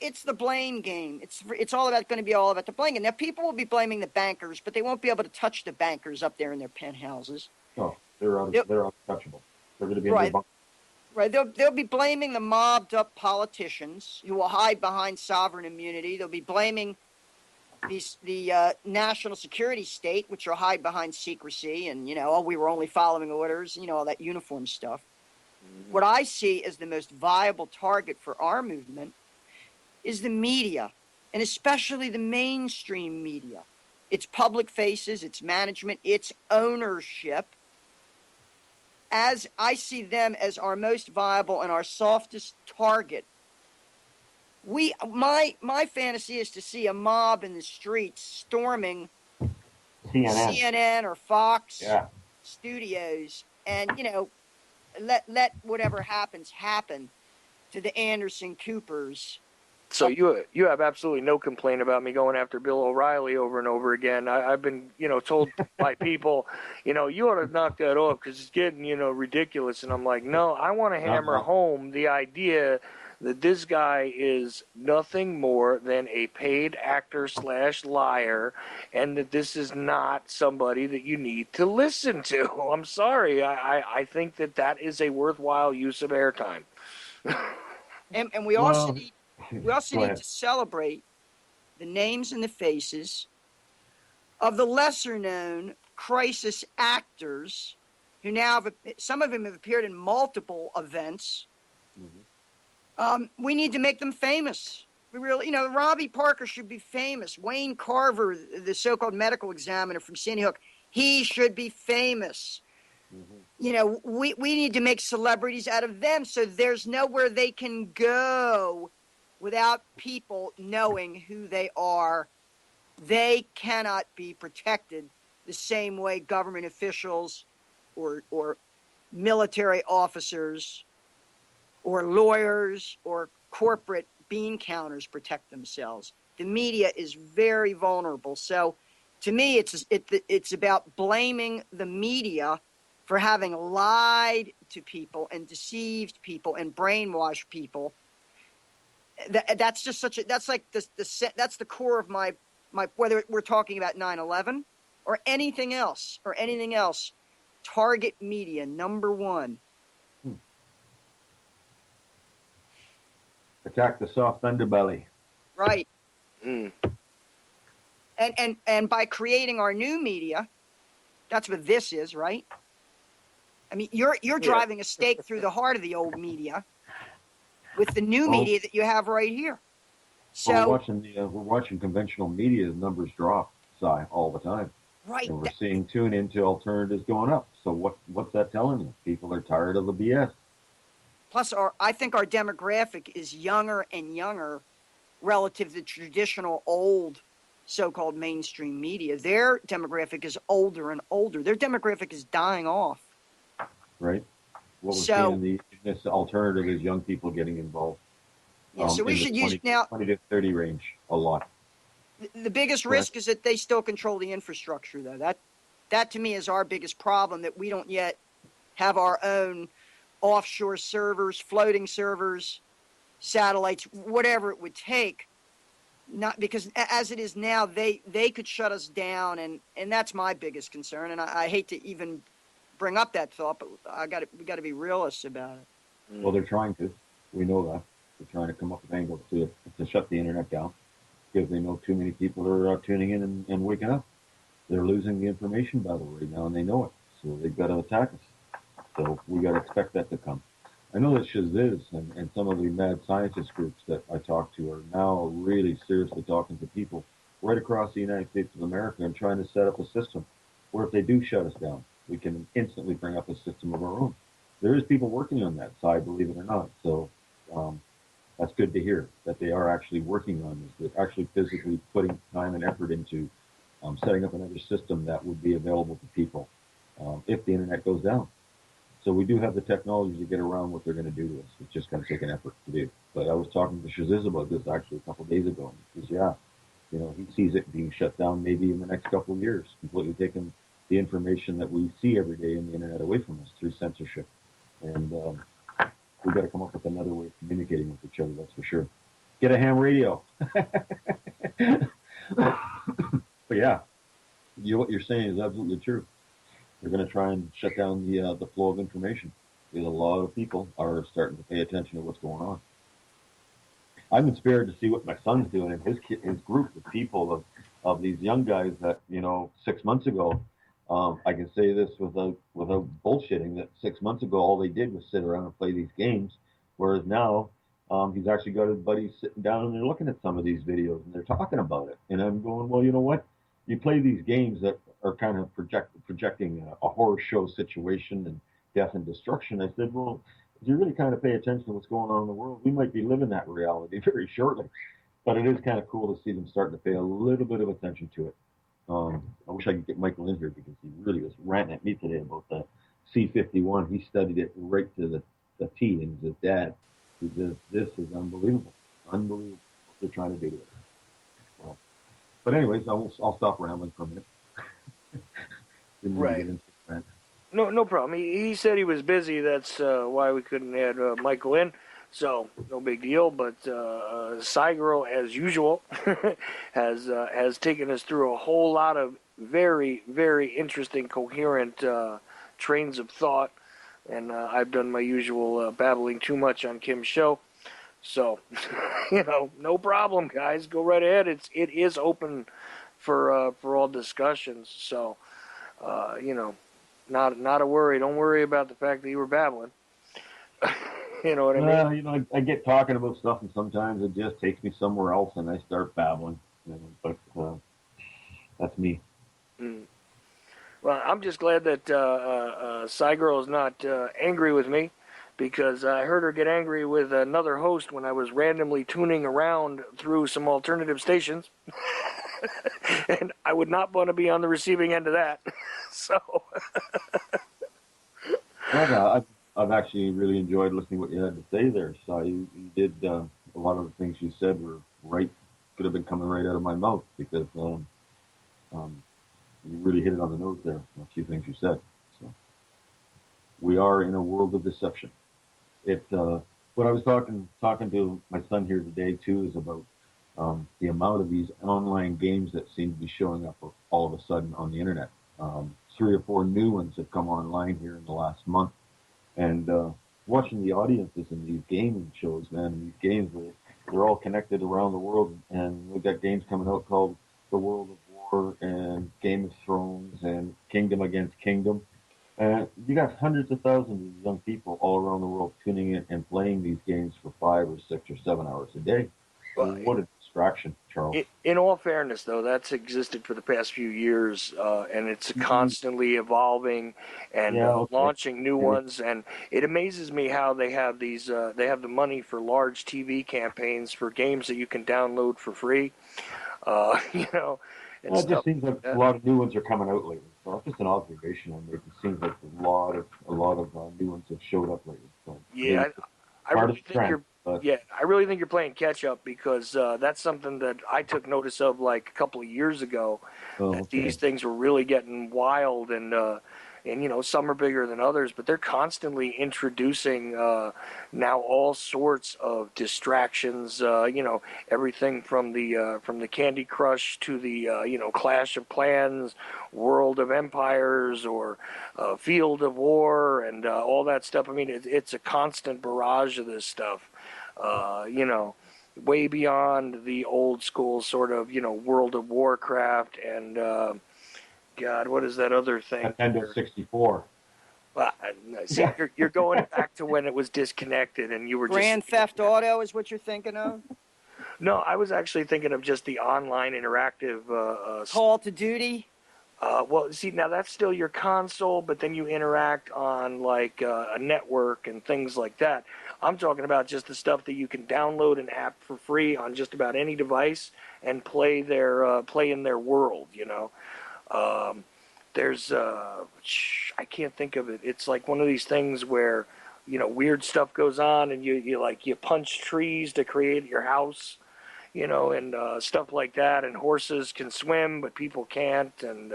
It's the blame game. It's all about going to be all about the blame game. Now, people will be blaming the bankers, but they won't be able to touch the bankers up there in their penthouses. No, they're untouchable. They're going to be in their bunker. Right. They'll be blaming the mobbed up politicians who will hide behind sovereign immunity. They'll be blaming the national security state, which will hide behind secrecy and, we were only following orders, all that uniform stuff. What I see as the most viable target for our movement is the media, and especially the mainstream media. Its public faces, its management, its ownership. As I see them as our most viable and our softest target. My fantasy is to see a mob in the streets storming CNN or Fox studios, and let whatever happens happen to the Anderson Coopers. So you have absolutely no complaint about me going after Bill O'Reilly over and over again. I've been, told by people, you ought to knock that off because it's getting, ridiculous. And I'm like, no, I want to hammer home the idea that this guy is nothing more than a paid actor / liar, and that this is not somebody that you need to listen to. I'm sorry. I think that is a worthwhile use of airtime. And we also need... We also need to celebrate the names and the faces of the lesser-known crisis actors who now some of them have appeared in multiple events We need to make them famous. We really, Robbie Parker should be famous. Wayne Carver, the so-called medical examiner from Sandy Hook, he should be famous. We need to make celebrities out of them, so there's nowhere they can go without people knowing who they are. They cannot be protected the same way government officials or military officers or lawyers or corporate bean counters protect themselves. The media is very vulnerable. So to me, it's about blaming the media for having lied to people and deceived people and brainwashed people. That's just that's like that's the core of my whether we're talking about 9/11 or anything else, target media number one. Attack the soft underbelly. Right. Mm. And by creating our new media, that's what this is, right? I mean, you're driving a stake through the heart of the old media with the new media that you have right here. So we're watching conventional media numbers drop, all the time. Right. And we're seeing tune into alternatives going up. So what's that telling you? People are tired of the BS. Plus, I think our demographic is younger and younger relative to traditional old so-called mainstream media. Their demographic is older and older. Their demographic is dying off. Right. What we're seeing in this alternative is young people getting involved. Yeah, so we should use now 20 to 30 range a lot. The biggest risk is that they still control the infrastructure, though. That to me is our biggest problem, that we don't yet have our own offshore servers, floating servers, satellites, whatever it would take. Not because as it is now, they could shut us down, and that's my biggest concern. And I hate to even bring up that thought, but we got to be realists about it. Well, they're trying to. We know that. They're trying to come up with angles to shut the internet down because they know too many people are tuning in and waking up. They're losing the information battle right now, and they know it. So they've got to attack us. So we got to expect that to come. I know that Shaziz and some of the mad scientist groups that I talk to are now really seriously talking to people right across the United States of America and trying to set up a system where if they do shut us down, we can instantly bring up a system of our own. There is people working on that side, believe it or not. So that's good to hear that they are actually working on this. They're actually physically putting time and effort into setting up another system that would be available to people if the internet goes down. So we do have the technology to get around what they're going to do to us. It's just going to take an effort to do. But I was talking to Shaziz about this actually a couple of days ago. And he says, he sees it being shut down maybe in the next couple of years, completely taking the information that we see every day in the internet away from us through censorship. And we've got to come up with another way of communicating with each other, that's for sure. Get a ham radio. But yeah, what you're saying is absolutely true. They're going to try and shut down the flow of information because a lot of people are starting to pay attention to what's going on. I'm inspired to see what my son's doing in his group of people of these young guys that 6 months ago. I can say this without bullshitting that 6 months ago all they did was sit around and play these games, whereas now he's actually got his buddies sitting down and they're looking at some of these videos and they're talking about it. And I'm going, well, you know what? You play these games that are kind of projecting a horror show situation and death and destruction. I said, well, if you really kind of pay attention to what's going on in the world, we might be living that reality very shortly. But it is kind of cool to see them starting to pay a little bit of attention to it. I wish I could get Michael in here because he really was ranting at me today about the C-51. He studied it right to the T, and his dad. He says, this is unbelievable. Unbelievable what they're trying to do to it. Well, but anyways, I'll stop rambling for a minute. Right. No problem. He said he was busy. That's why we couldn't add Michael in. So no big deal. But Cygirl, as usual, has taken us through a whole lot of very, very interesting, coherent trains of thought. And I've done my usual babbling too much on Kim's show. So no problem, guys. Go right ahead. It is open for all discussions. So not a worry. Don't worry about the fact that you were babbling. You know what I mean? Well, I get talking about stuff, and sometimes it just takes me somewhere else, and I start babbling. But that's me. Mm. Well, I'm just glad that Cygirl is not angry with me, because I heard her get angry with another host when I was randomly tuning around through some alternative stations, and I would not want to be on the receiving end of that. So, Well, I've actually really enjoyed listening to what you had to say there. So you did a lot of the things you said were right. Could have been coming right out of my mouth because um, you really hit it on the nose there. A few things you said. So we are in a world of deception. It what I was talking to my son here today too is about the amount of these online games that seem to be showing up all of a sudden on the internet. 3 or 4 new ones have come online here in the last month, and watching the audiences in these gaming shows, man, these games they're all connected around the world, and we've got games coming out called The World of War and Game of Thrones and Kingdom Against Kingdom. You got hundreds of thousands of young people all around the world tuning in and playing these games for 5 or 6 or 7 hours a day. well, What a distraction, Charles. in all fairness, though, that's existed for the past few years, and it's Mm-hmm. constantly evolving and Yeah, okay. launching new ones. And it amazes me how they have these. They have the money for large TV campaigns for games that you can download for free. You know, and Well, it just stuff seems like like a that. lot of new ones are coming out lately. So it's just an observation I made. It seems like a lot of new ones have showed up lately. So maybe Yeah, it's I part of really the think trend. you're. But Yeah, I really think you're playing catch up, because that's something that I took notice of like a couple of years ago, oh, that these okay. things were really getting wild, and some are bigger than others, but they're constantly introducing now all sorts of distractions. Everything from the Candy Crush to the Clash of Clans, World of Empires, or Field of War, and all that stuff. I mean, it's a constant barrage of this stuff. Uh, you know, Way beyond the old school sort of World of Warcraft and God, what is that other thing Nintendo here? 64. Well, see, you're going back to when it was disconnected, and you were just Grand Theft Auto is what you're thinking of? no. I was actually thinking of just the online interactive. Call to Duty? Well, see, now that's still your console, but then you interact on like a network and things like that. I'm talking about just the stuff that you can download an app for free on just about any device and play in their world. Um, there's I can't think of it. It's like one of these things where weird stuff goes on, and you punch trees to create your house, and stuff like that. And horses can swim, but people can't. And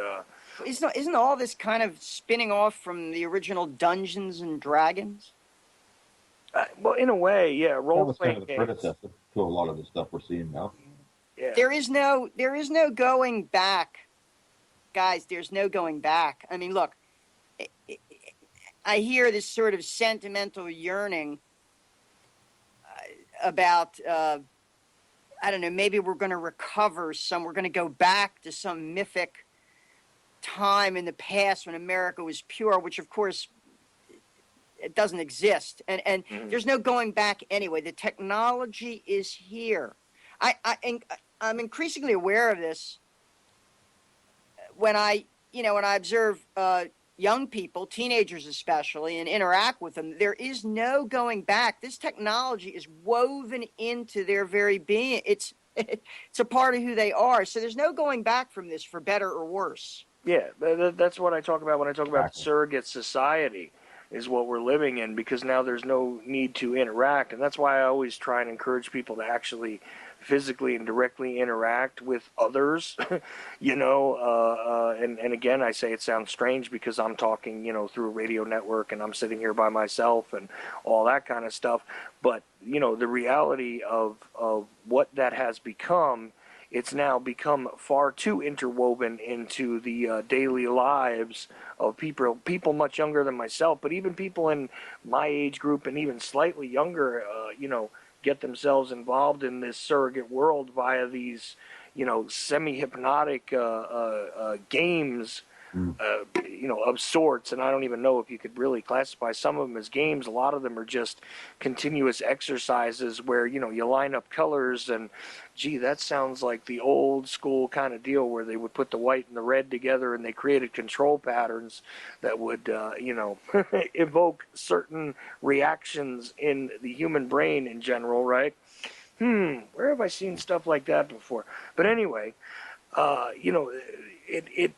Isn't all this kind of spinning off from the original Dungeons and Dragons? well, in a way, yeah, That role was kind playing of the games. predecessor to a lot of the stuff we're seeing now. Yeah, There is no going back, guys. There's no going back. I mean, look, I hear this sort of sentimental yearning about I don't know, maybe we're going to recover some, we're going to go back to some mythic time in the past when America was pure, which of course it doesn't exist, and mm-hmm. there's no going back anyway. The technology is here. I'm increasingly aware of this when I observe young people, teenagers especially, and interact with them. There is no going back. This technology is woven into their very being. It's a part of who they are. So there's no going back from this, for better or worse. Yeah, that's what I talk about when I talk about the Exactly. surrogate society, is what we're living in, because now there's no need to interact. And that's why I always try and encourage people to actually physically and directly interact with others. And again, I say it sounds strange because I'm talking, through a radio network, and I'm sitting here by myself and all that kind of stuff. But, the reality of what that has become, it's now become far too interwoven into the daily lives of people much younger than myself, but even people in my age group and even slightly younger, get themselves involved in this surrogate world via these, semi-hypnotic games of sorts, and I don't even know if you could really classify some of them as games. A lot of them are just continuous exercises where, you line up colors and, gee, that sounds like the old school kind of deal where they would put the white and the red together and they created control patterns that would, evoke certain reactions in the human brain in general, right? Where have I seen stuff like that before? But anyway, it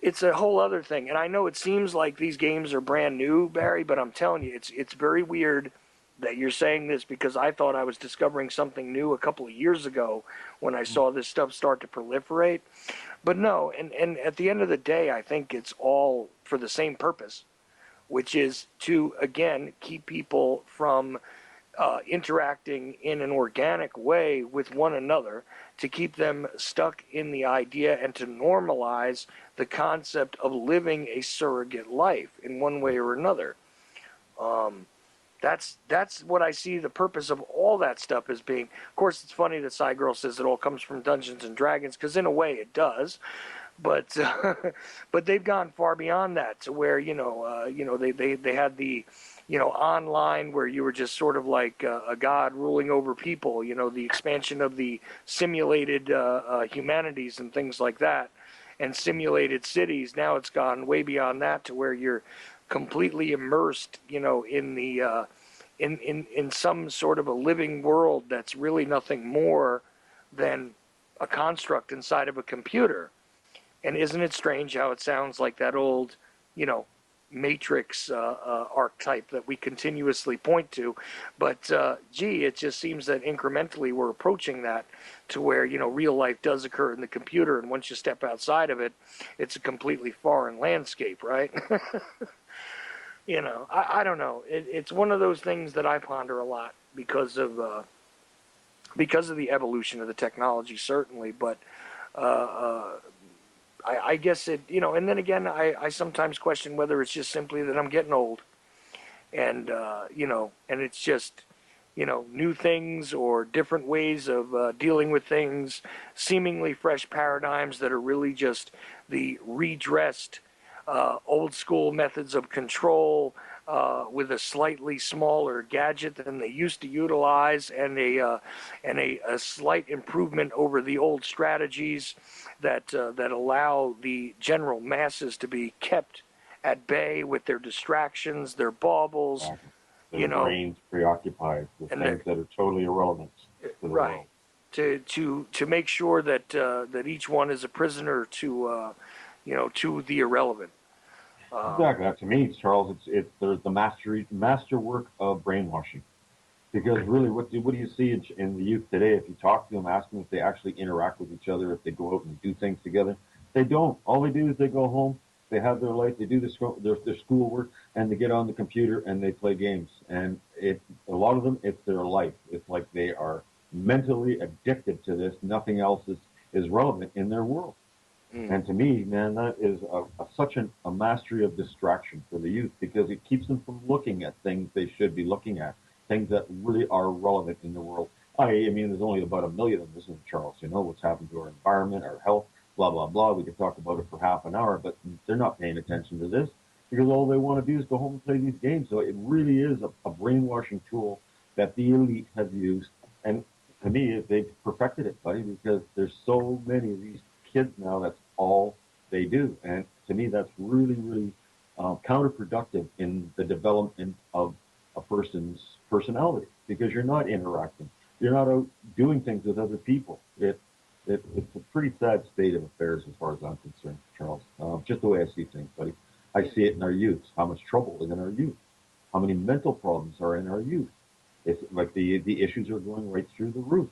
it's a whole other thing. And I know it seems like these games are brand new, Barry, but I'm telling you, it's very weird that you're saying this, because I thought I was discovering something new a couple of years ago when I saw this stuff start to proliferate. But no, and at the end of the day, I think it's all for the same purpose, which is to, again, keep people from interacting in an organic way with one another, to keep them stuck in the idea and to normalize the concept of living a surrogate life in one way or another. That's what I see the purpose of all that stuff as being. Of course, it's funny that Girl says it all comes from Dungeons and Dragons, because in a way it does. But but they've gone far beyond that, to where they had the online, where you were just sort of like a god ruling over people. The expansion of the simulated humanities and things like that, and simulated cities. Now it's gone way beyond that, to where you're completely immersed, in the in some sort of a living world that's really nothing more than a construct inside of a computer. And isn't it strange how it sounds like that old, Matrix archetype that we continuously point to? But, gee, it just seems that incrementally we're approaching that, to where, real life does occur in the computer. And once you step outside of it, it's a completely foreign landscape, right? I don't know. It's one of those things that I ponder a lot because of the evolution of the technology, certainly. But I guess it, and then again, I sometimes question whether it's just simply that I'm getting old, and and it's just, new things or different ways of dealing with things, seemingly fresh paradigms that are really just the redressed old school methods of control, with a slightly smaller gadget than they used to utilize, and a slight improvement over the old strategies that allow the general masses to be kept at bay with their distractions, their baubles, Their brains preoccupied with things that are totally irrelevant to the right. world. To make sure that that each one is a prisoner to to the irrelevant. Exactly. To me, Charles, there's the masterwork of brainwashing. Because really, what do you see in the youth today? If you talk to them, ask them if they actually interact with each other, if they go out and do things together, they don't. All they do is they go home, they have their life, they do their schoolwork, and they get on the computer and they play games. And a lot of them, it's their life. It's like they are mentally addicted to this. Nothing else is relevant in their world. And to me, man, that is such a mastery of distraction for the youth, because it keeps them from looking at things they should be looking at, things that really are relevant in the world. I mean, there's only about 1 million of this in Charles. What's happened to our environment, our health, blah, blah, blah. We could talk about it for half an hour, but they're not paying attention to this, because all they want to do is go home and play these games. So it really is a brainwashing tool that the elite has used. And to me, they've perfected it, buddy, because there's so many of these kids now, that's all they do. And to me, that's really, really counterproductive in the development of a person's personality, because you're not interacting. You're not out doing things with other people. It's a pretty sad state of affairs as far as I'm concerned, Charles. Just the way I see things, buddy. I see it in our youth, how much trouble is in our youth, how many mental problems are in our youth. It's like the issues are going right through the roof.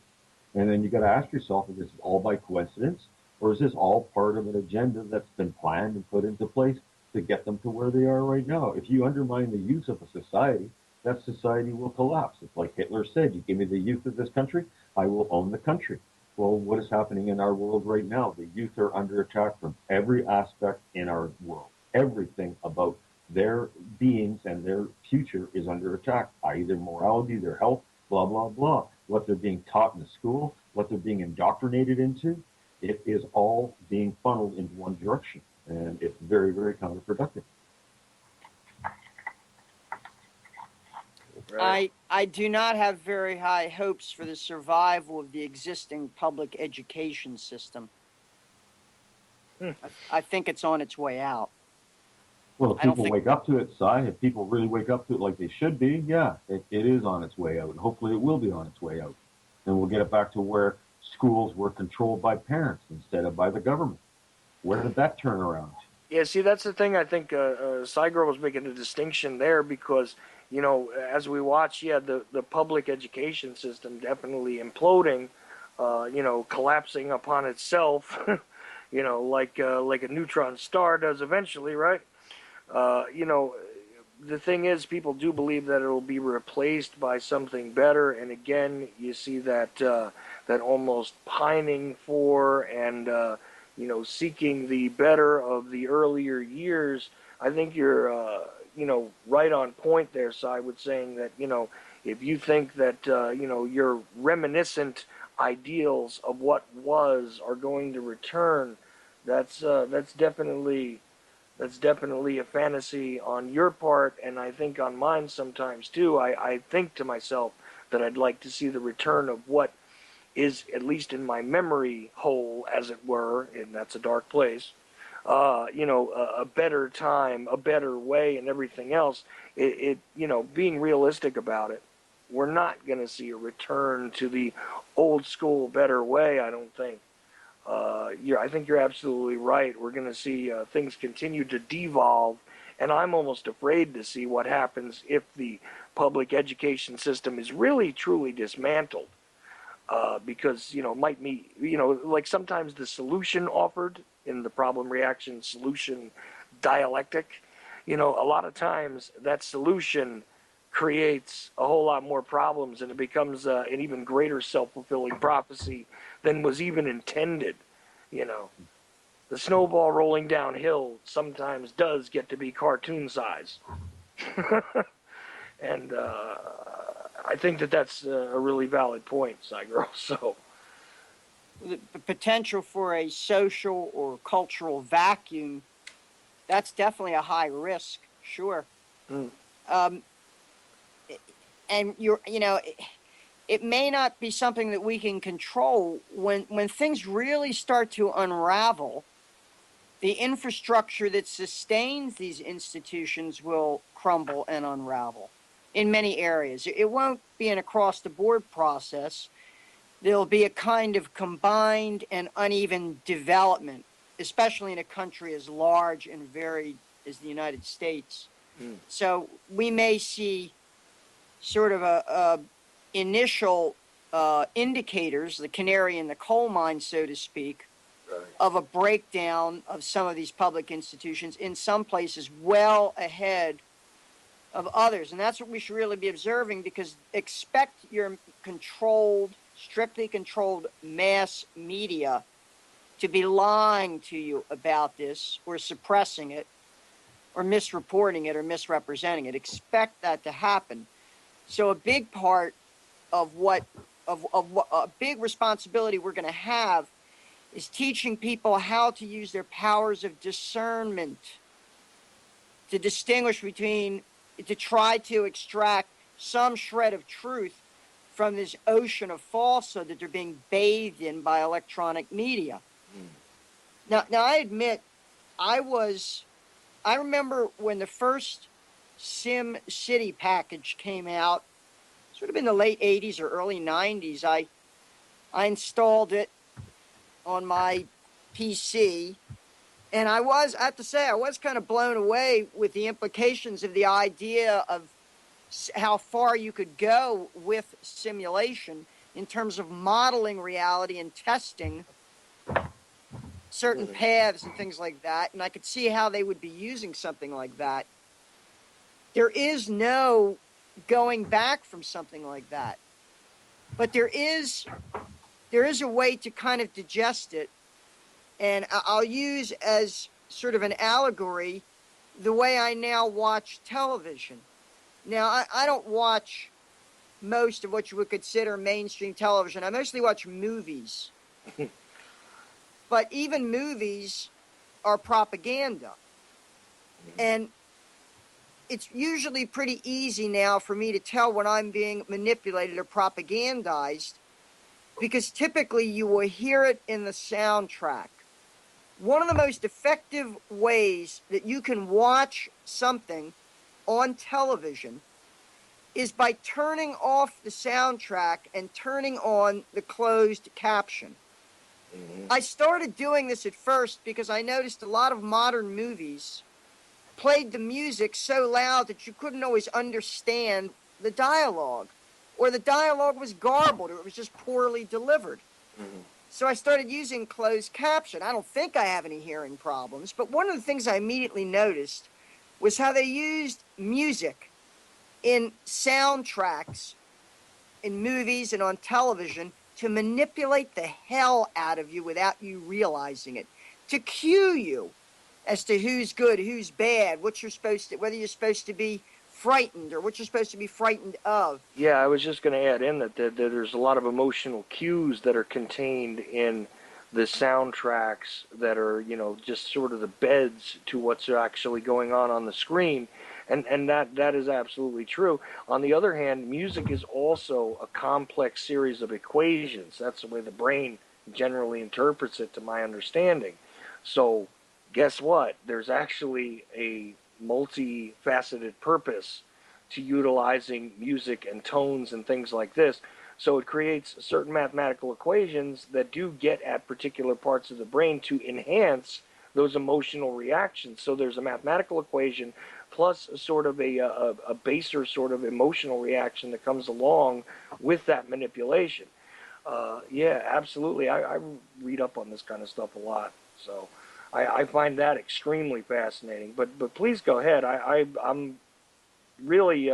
And then you got to ask yourself, if this is all by coincidence, or is this all part of an agenda that's been planned and put into place to get them to where they are right now? If you undermine the youth of a society, that society will collapse. It's like Hitler said, you give me the youth of this country, I will own the country. Well, what is happening in our world right now? The youth are under attack from every aspect in our world. Everything about their beings and their future is under attack, i.e. their morality, their health, blah, blah, blah. What they're being taught in the school, what they're being indoctrinated into, it is all being funneled into one direction. and it's very, very counterproductive. Right. I do not have very high hopes for the survival of the existing public education system. Hmm. I think it's on its way out. Well, if I don't people think. wake up to it, Si, if people really wake up to it like they should be, yeah, it is on its way out, and hopefully it will be on its way out. And we'll get it back to where schools were controlled by parents instead of by the government. Where did that turn around? Yeah, see, that's the thing. I think Cygirl was making a distinction there because, as we watch, yeah, the public education system definitely imploding, collapsing upon itself, like a neutron star does eventually, right? Uh, you know, the thing is, people do believe that it will be replaced by something better, and again, you see that almost pining for and seeking the better of the earlier years. I think you're right on point there, Si, with saying that if you think that your reminiscent ideals of what was are going to return, that's definitely a fantasy on your part, and I think on mine sometimes too. I think to myself that I'd like to see the return of what is, at least in my memory hole, as it were, and that's a dark place, a better time, a better way, and everything else. Being realistic about it, we're not going to see a return to the old school, better way, I don't think. I think you're absolutely right. We're going to see things continue to devolve, and I'm almost afraid to see what happens if the public education system is really truly dismantled. Because might be like sometimes the solution offered in the problem reaction solution dialectic. A lot of times that solution creates a whole lot more problems, and it becomes an even greater self-fulfilling prophecy than was even intended. You know, the snowball rolling downhill sometimes does get to be cartoon size, and I think that that's a really valid point, Cygirl. So, The potential for a social or cultural vacuum, that's definitely a high risk, sure. mm, Um, and it may not be something that we can control when things really start to unravel. The infrastructure that sustains these institutions will crumble and unravel in many areas. It won't be an across the board process. There'll be a kind of combined and uneven development, especially in a country as large and varied as the United States. mm, So we may see sort of a initial indicators, the canary in the coal mine, so to speak, right. of a breakdown of some of these public institutions in some places well ahead of others. And that's what we should really be observing, because expect your strictly controlled mass media to be lying to you about this, or suppressing it, or misreporting it, or misrepresenting it. Expect that to happen. So a big part of what a big responsibility we're going to have is teaching people how to use their powers of discernment to distinguish between, to try to extract some shred of truth from this ocean of falsehood that they're being bathed in by electronic media. Now I admit, I remember when the first Sim City package came out, sort of in the late 80s or early 90s. I installed it on my PC, and I have to say, I was kind of blown away with the implications of the idea of how far you could go with simulation in terms of modeling reality and testing certain paths and things like that. And I could see how they would be using something like that. There is no going back from something like that, but there is a way to kind of digest it. And I'll use as sort of an allegory the way I now watch television. Now, I don't watch most of what you would consider mainstream television. I mostly watch movies. But even movies are propaganda. And it's usually pretty easy now for me to tell when I'm being manipulated or propagandized, because typically you will hear it in the soundtrack. One of the most effective ways that you can watch something on television is by turning off the soundtrack and turning on the closed caption. I started doing this at first because I noticed a lot of modern movies played the music so loud that you couldn't always understand the dialogue, or the dialogue was garbled, or it was just poorly delivered. So I started using closed caption. I don't think I have any hearing problems, but one of the things I immediately noticed was how they used music in soundtracks in movies and on television to manipulate the hell out of you without you realizing it, to cue you as to who's good, who's bad, what you're supposed to, whether you're supposed to be frightened or what you're supposed to be frightened of. Yeah, I was just going to add in that there's a lot of emotional cues that are contained in the soundtracks that are, just sort of the beds to what's actually going on the screen. And that is absolutely true. On the other hand, music is also a complex series of equations. That's the way the brain generally interprets it, to my understanding. So, guess what? There's actually a multifaceted purpose to utilizing music and tones and things like this. So it creates certain mathematical equations that do get at particular parts of the brain to enhance those emotional reactions. So there's a mathematical equation plus a sort of a baser sort of emotional reaction that comes along with that manipulation. Yeah, absolutely. I read up on this kind of stuff a lot. So I find that extremely fascinating. But please go ahead. I'm really,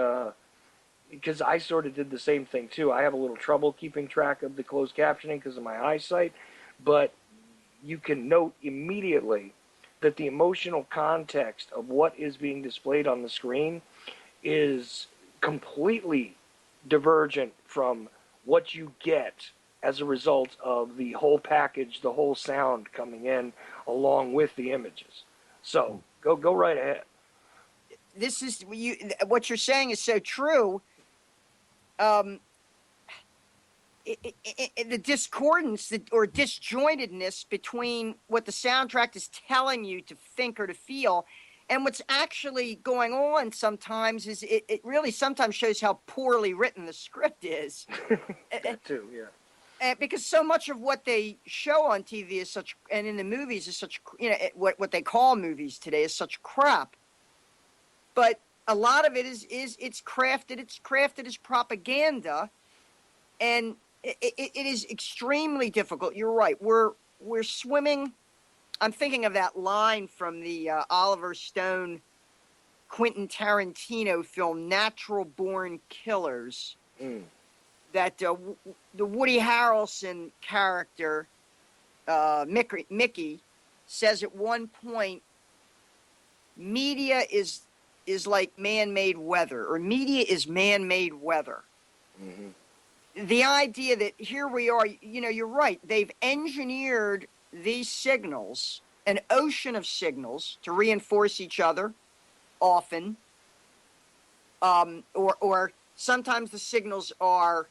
because I sort of did the same thing too. I have a little trouble keeping track of the closed captioning because of my eyesight, but you can note immediately that the emotional context of what is being displayed on the screen is completely divergent from what you get as a result of the whole package, the whole sound coming in along with the images. So go right ahead. This is what you're saying is so true. The discordance or disjointedness between what the soundtrack is telling you to think or to feel and what's actually going on sometimes is it really sometimes shows how poorly written the script is. That too, yeah. Because so much of what they show on TV is such, and in the movies is such, what they call movies today is such crap. But a lot of it is it's crafted as propaganda, and it is extremely difficult. You're right. We're swimming. I'm thinking of that line from the Oliver Stone, Quentin Tarantino film, Natural Born Killers, that the Woody Harrelson character, Mickey, says at one point, media is like man-made weather, or media is man-made weather. The idea that here we are, you're right. They've engineered these signals, an ocean of signals, to reinforce each other often. Or sometimes the signals are,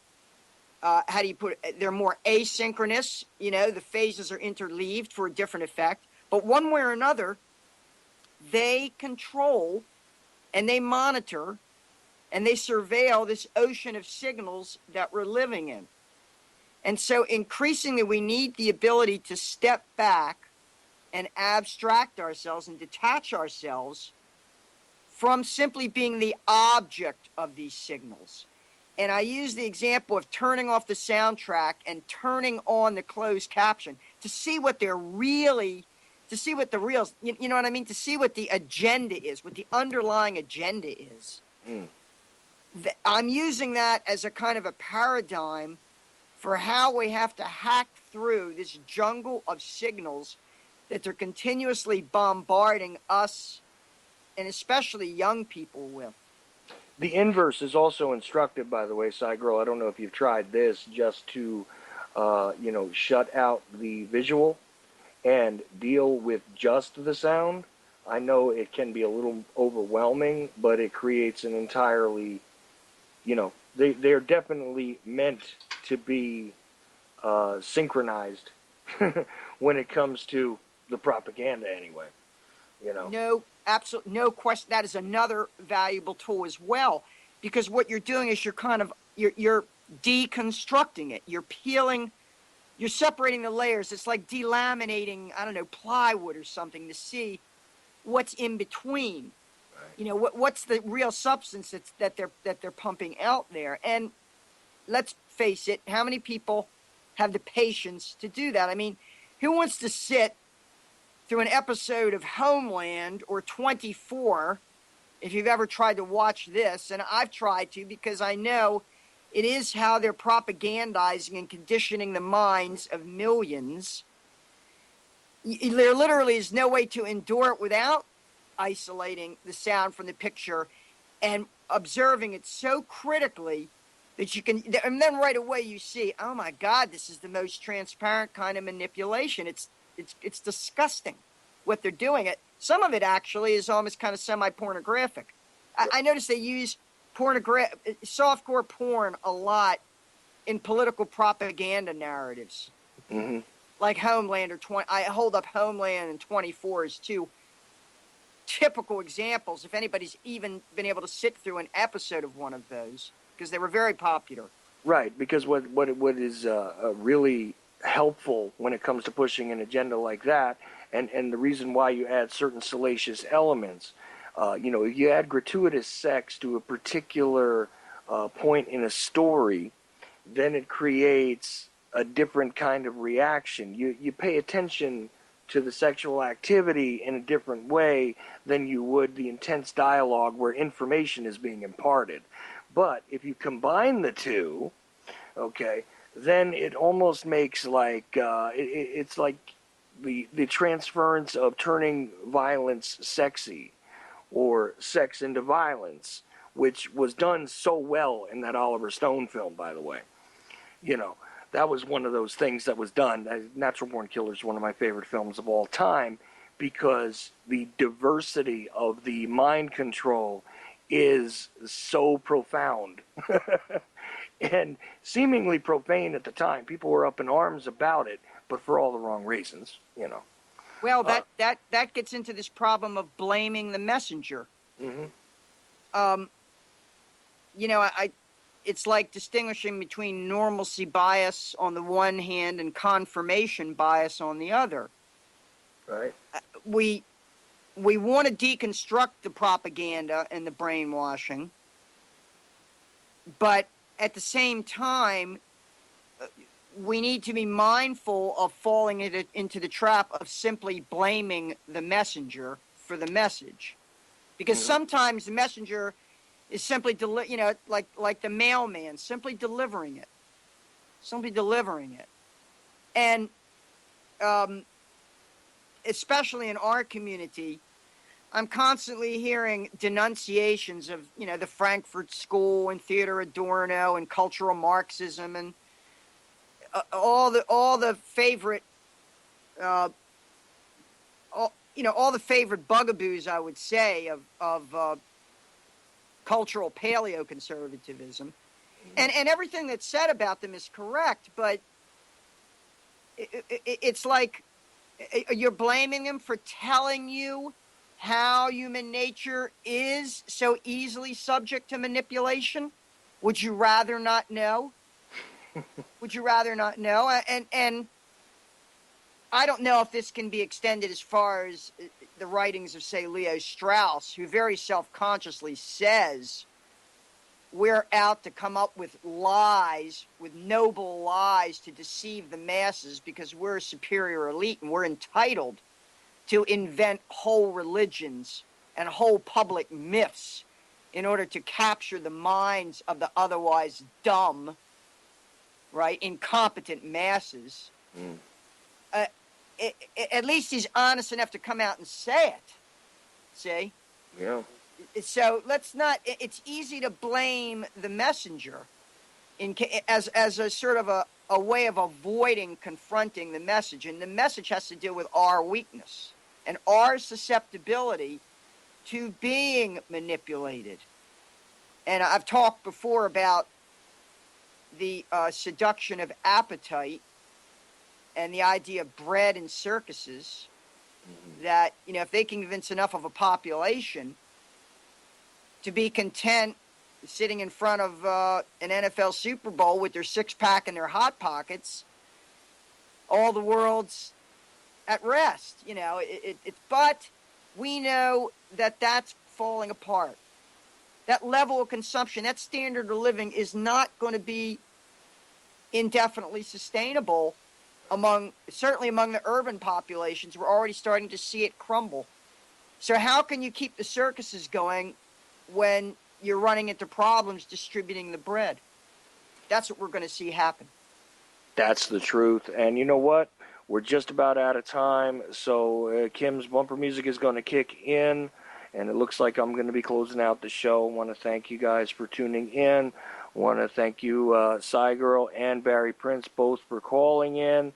how do you put it? They're more asynchronous. The phases are interleaved for a different effect. But one way or another, they control and they monitor and they surveil this ocean of signals that we're living in. And so increasingly we need the ability to step back and abstract ourselves and detach ourselves from simply being the object of these signals. And I use the example of turning off the soundtrack and turning on the closed caption to see what they're really, to see what the real, you know what I mean? To see what the agenda is, what the underlying agenda is. I'm using that as a kind of a paradigm for how we have to hack through this jungle of signals that they're continuously bombarding us and especially young people with. The inverse is also instructive, by the way, Cygirl. I don't know if you've tried this, just to, shut out the visual and deal with just the sound, I know it can be a little overwhelming, but it creates an entirely, they're definitely meant to be synchronized when it comes to the propaganda anyway, No, absolutely no question. That is another valuable tool as well, because what you're doing is you're deconstructing it. You're peeling, you're separating the layers. It's like delaminating, I don't know, plywood or something to see what's in between. What's the real substance that they're pumping out there. And let's face it, how many people have the patience to do that? I mean, who wants to sit through an episode of Homeland or 24, if you've ever tried to watch this, and I've tried to, because I know it is how they're propagandizing and conditioning the minds of millions. There literally is no way to endure it without isolating the sound from the picture and observing it so critically that you can, and then right away you see, oh my God, this is the most transparent kind of manipulation. It's disgusting what they're doing. Some of it actually is almost kind of semi-pornographic. I noticed they use softcore porn a lot in political propaganda narratives. Mm-hmm. Like Homeland or 20. I hold up Homeland and 24 as two typical examples, if anybody's even been able to sit through an episode of one of those, because they were very popular. Right, because what is really helpful when it comes to pushing an agenda like that, and the reason why you add certain salacious elements, if you add gratuitous sex to a particular point in a story, then it creates a different kind of reaction. You pay attention to the sexual activity in a different way than you would the intense dialogue where information is being imparted. But if you combine the two, okay, then it almost makes like it's like the transference of turning violence sexy, or sex into violence, which was done so well in that Oliver Stone film, by the way. That was one of those things that was done. Natural Born Killers is one of my favorite films of all time, because the diversity of the mind control is so profound and seemingly profane at the time. People were up in arms about it, but for all the wrong reasons, Well, that gets into this problem of blaming the messenger. Mm-hmm. It's like distinguishing between normalcy bias on the one hand and confirmation bias on the other. Right. We want to deconstruct the propaganda and the brainwashing, but at the same time, we need to be mindful of falling into the trap of simply blaming the messenger for the message, because sometimes the messenger is simply like the mailman, simply delivering it, and especially in our community, I'm constantly hearing denunciations of the Frankfurt School and Theodor Adorno and cultural Marxism and all the favorite all the favorite bugaboos, I would say, of cultural paleoconservatism, and everything that's said about them is correct, but it's like you're blaming them for telling you how human nature is so easily subject to manipulation. Would you rather not know? Would you rather not know? And I don't know if this can be extended as far as the writings of, say, Leo Strauss, who very self-consciously says we're out to come up with lies, with noble lies to deceive the masses because we're a superior elite and we're entitled to invent whole religions and whole public myths in order to capture the minds of the otherwise dumb, right, incompetent masses. At least he's honest enough to come out and say it. See? Yeah. So let's not. It's easy to blame the messenger as a sort of a a way of avoiding confronting the message. And the message has to deal with our weakness and our susceptibility to being manipulated. And I've talked before about the seduction of appetite and the idea of bread and circuses, that, you know, if they can convince enough of a population to be content sitting in front of an NFL Super Bowl with their six-pack and their Hot Pockets, all the world's at rest. You know, but we know that that's falling apart. That level of consumption, that standard of living is not going to be indefinitely sustainable certainly among the urban populations. We're already starting to see it crumble. So how can you keep the circuses going when you're running into problems distributing the bread? That's what we're going to see happen. That's the truth. And you know what? We're just about out of time. So Kim's bumper music is going to kick in, and it looks like I'm going to be closing out the show. I want to thank you guys for tuning in. I want to thank you, Cy Girl and Barry Prince, both for calling in.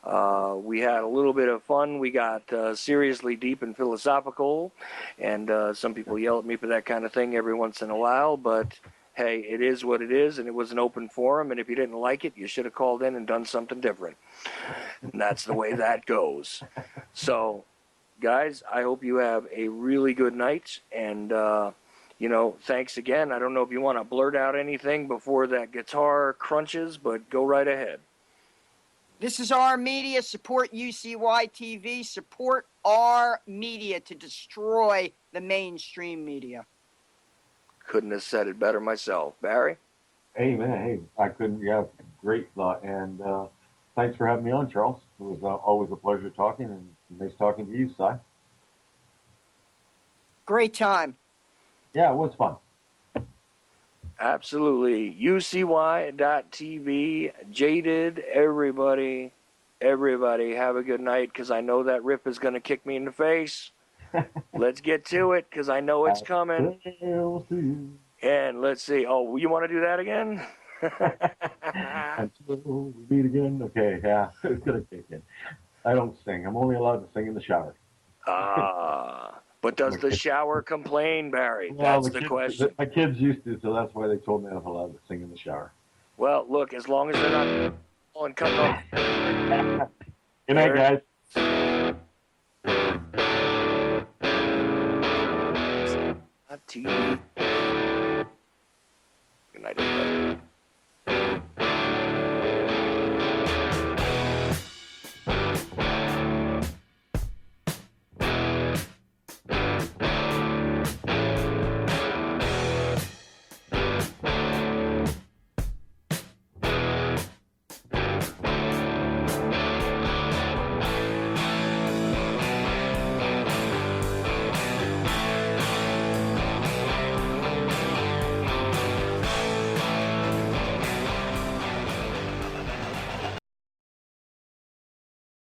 We had a little bit of fun. We got seriously deep and philosophical, and some people yell at me for that kind of thing every once in a while, but hey, it is what it is, and it was an open forum, and if you didn't like it, you should have called in and done something different. And that's the way that goes. So, guys, I hope you have a really good night, and thanks again. I don't know if you want to blurt out anything before that guitar crunches, but go right ahead. This is our media. Support UCY TV. Support our media to destroy the mainstream media. Couldn't have said it better myself. Barry? Hey, man, hey, I couldn't, yeah, great thought. And thanks for having me on, Charles. It was always a pleasure talking, and nice talking to you, Si. Great time. Yeah, it was fun. Absolutely. UCY.TV, Jaded, everybody have a good night, because I know that rip is going to kick me in the face. Let's get to it, because I know it's coming. And let's see. Oh, you want to do that again? Until we meet again? Okay, yeah, it's going to kick in. I don't sing. I'm only allowed to sing in the shower. But does the shower complain, Barry? Well, That's the question. My kids used to, so that's why they told me I was allowed to sing in the shower. Well, look, as long as they're not on cut off. Good night, guys. TV.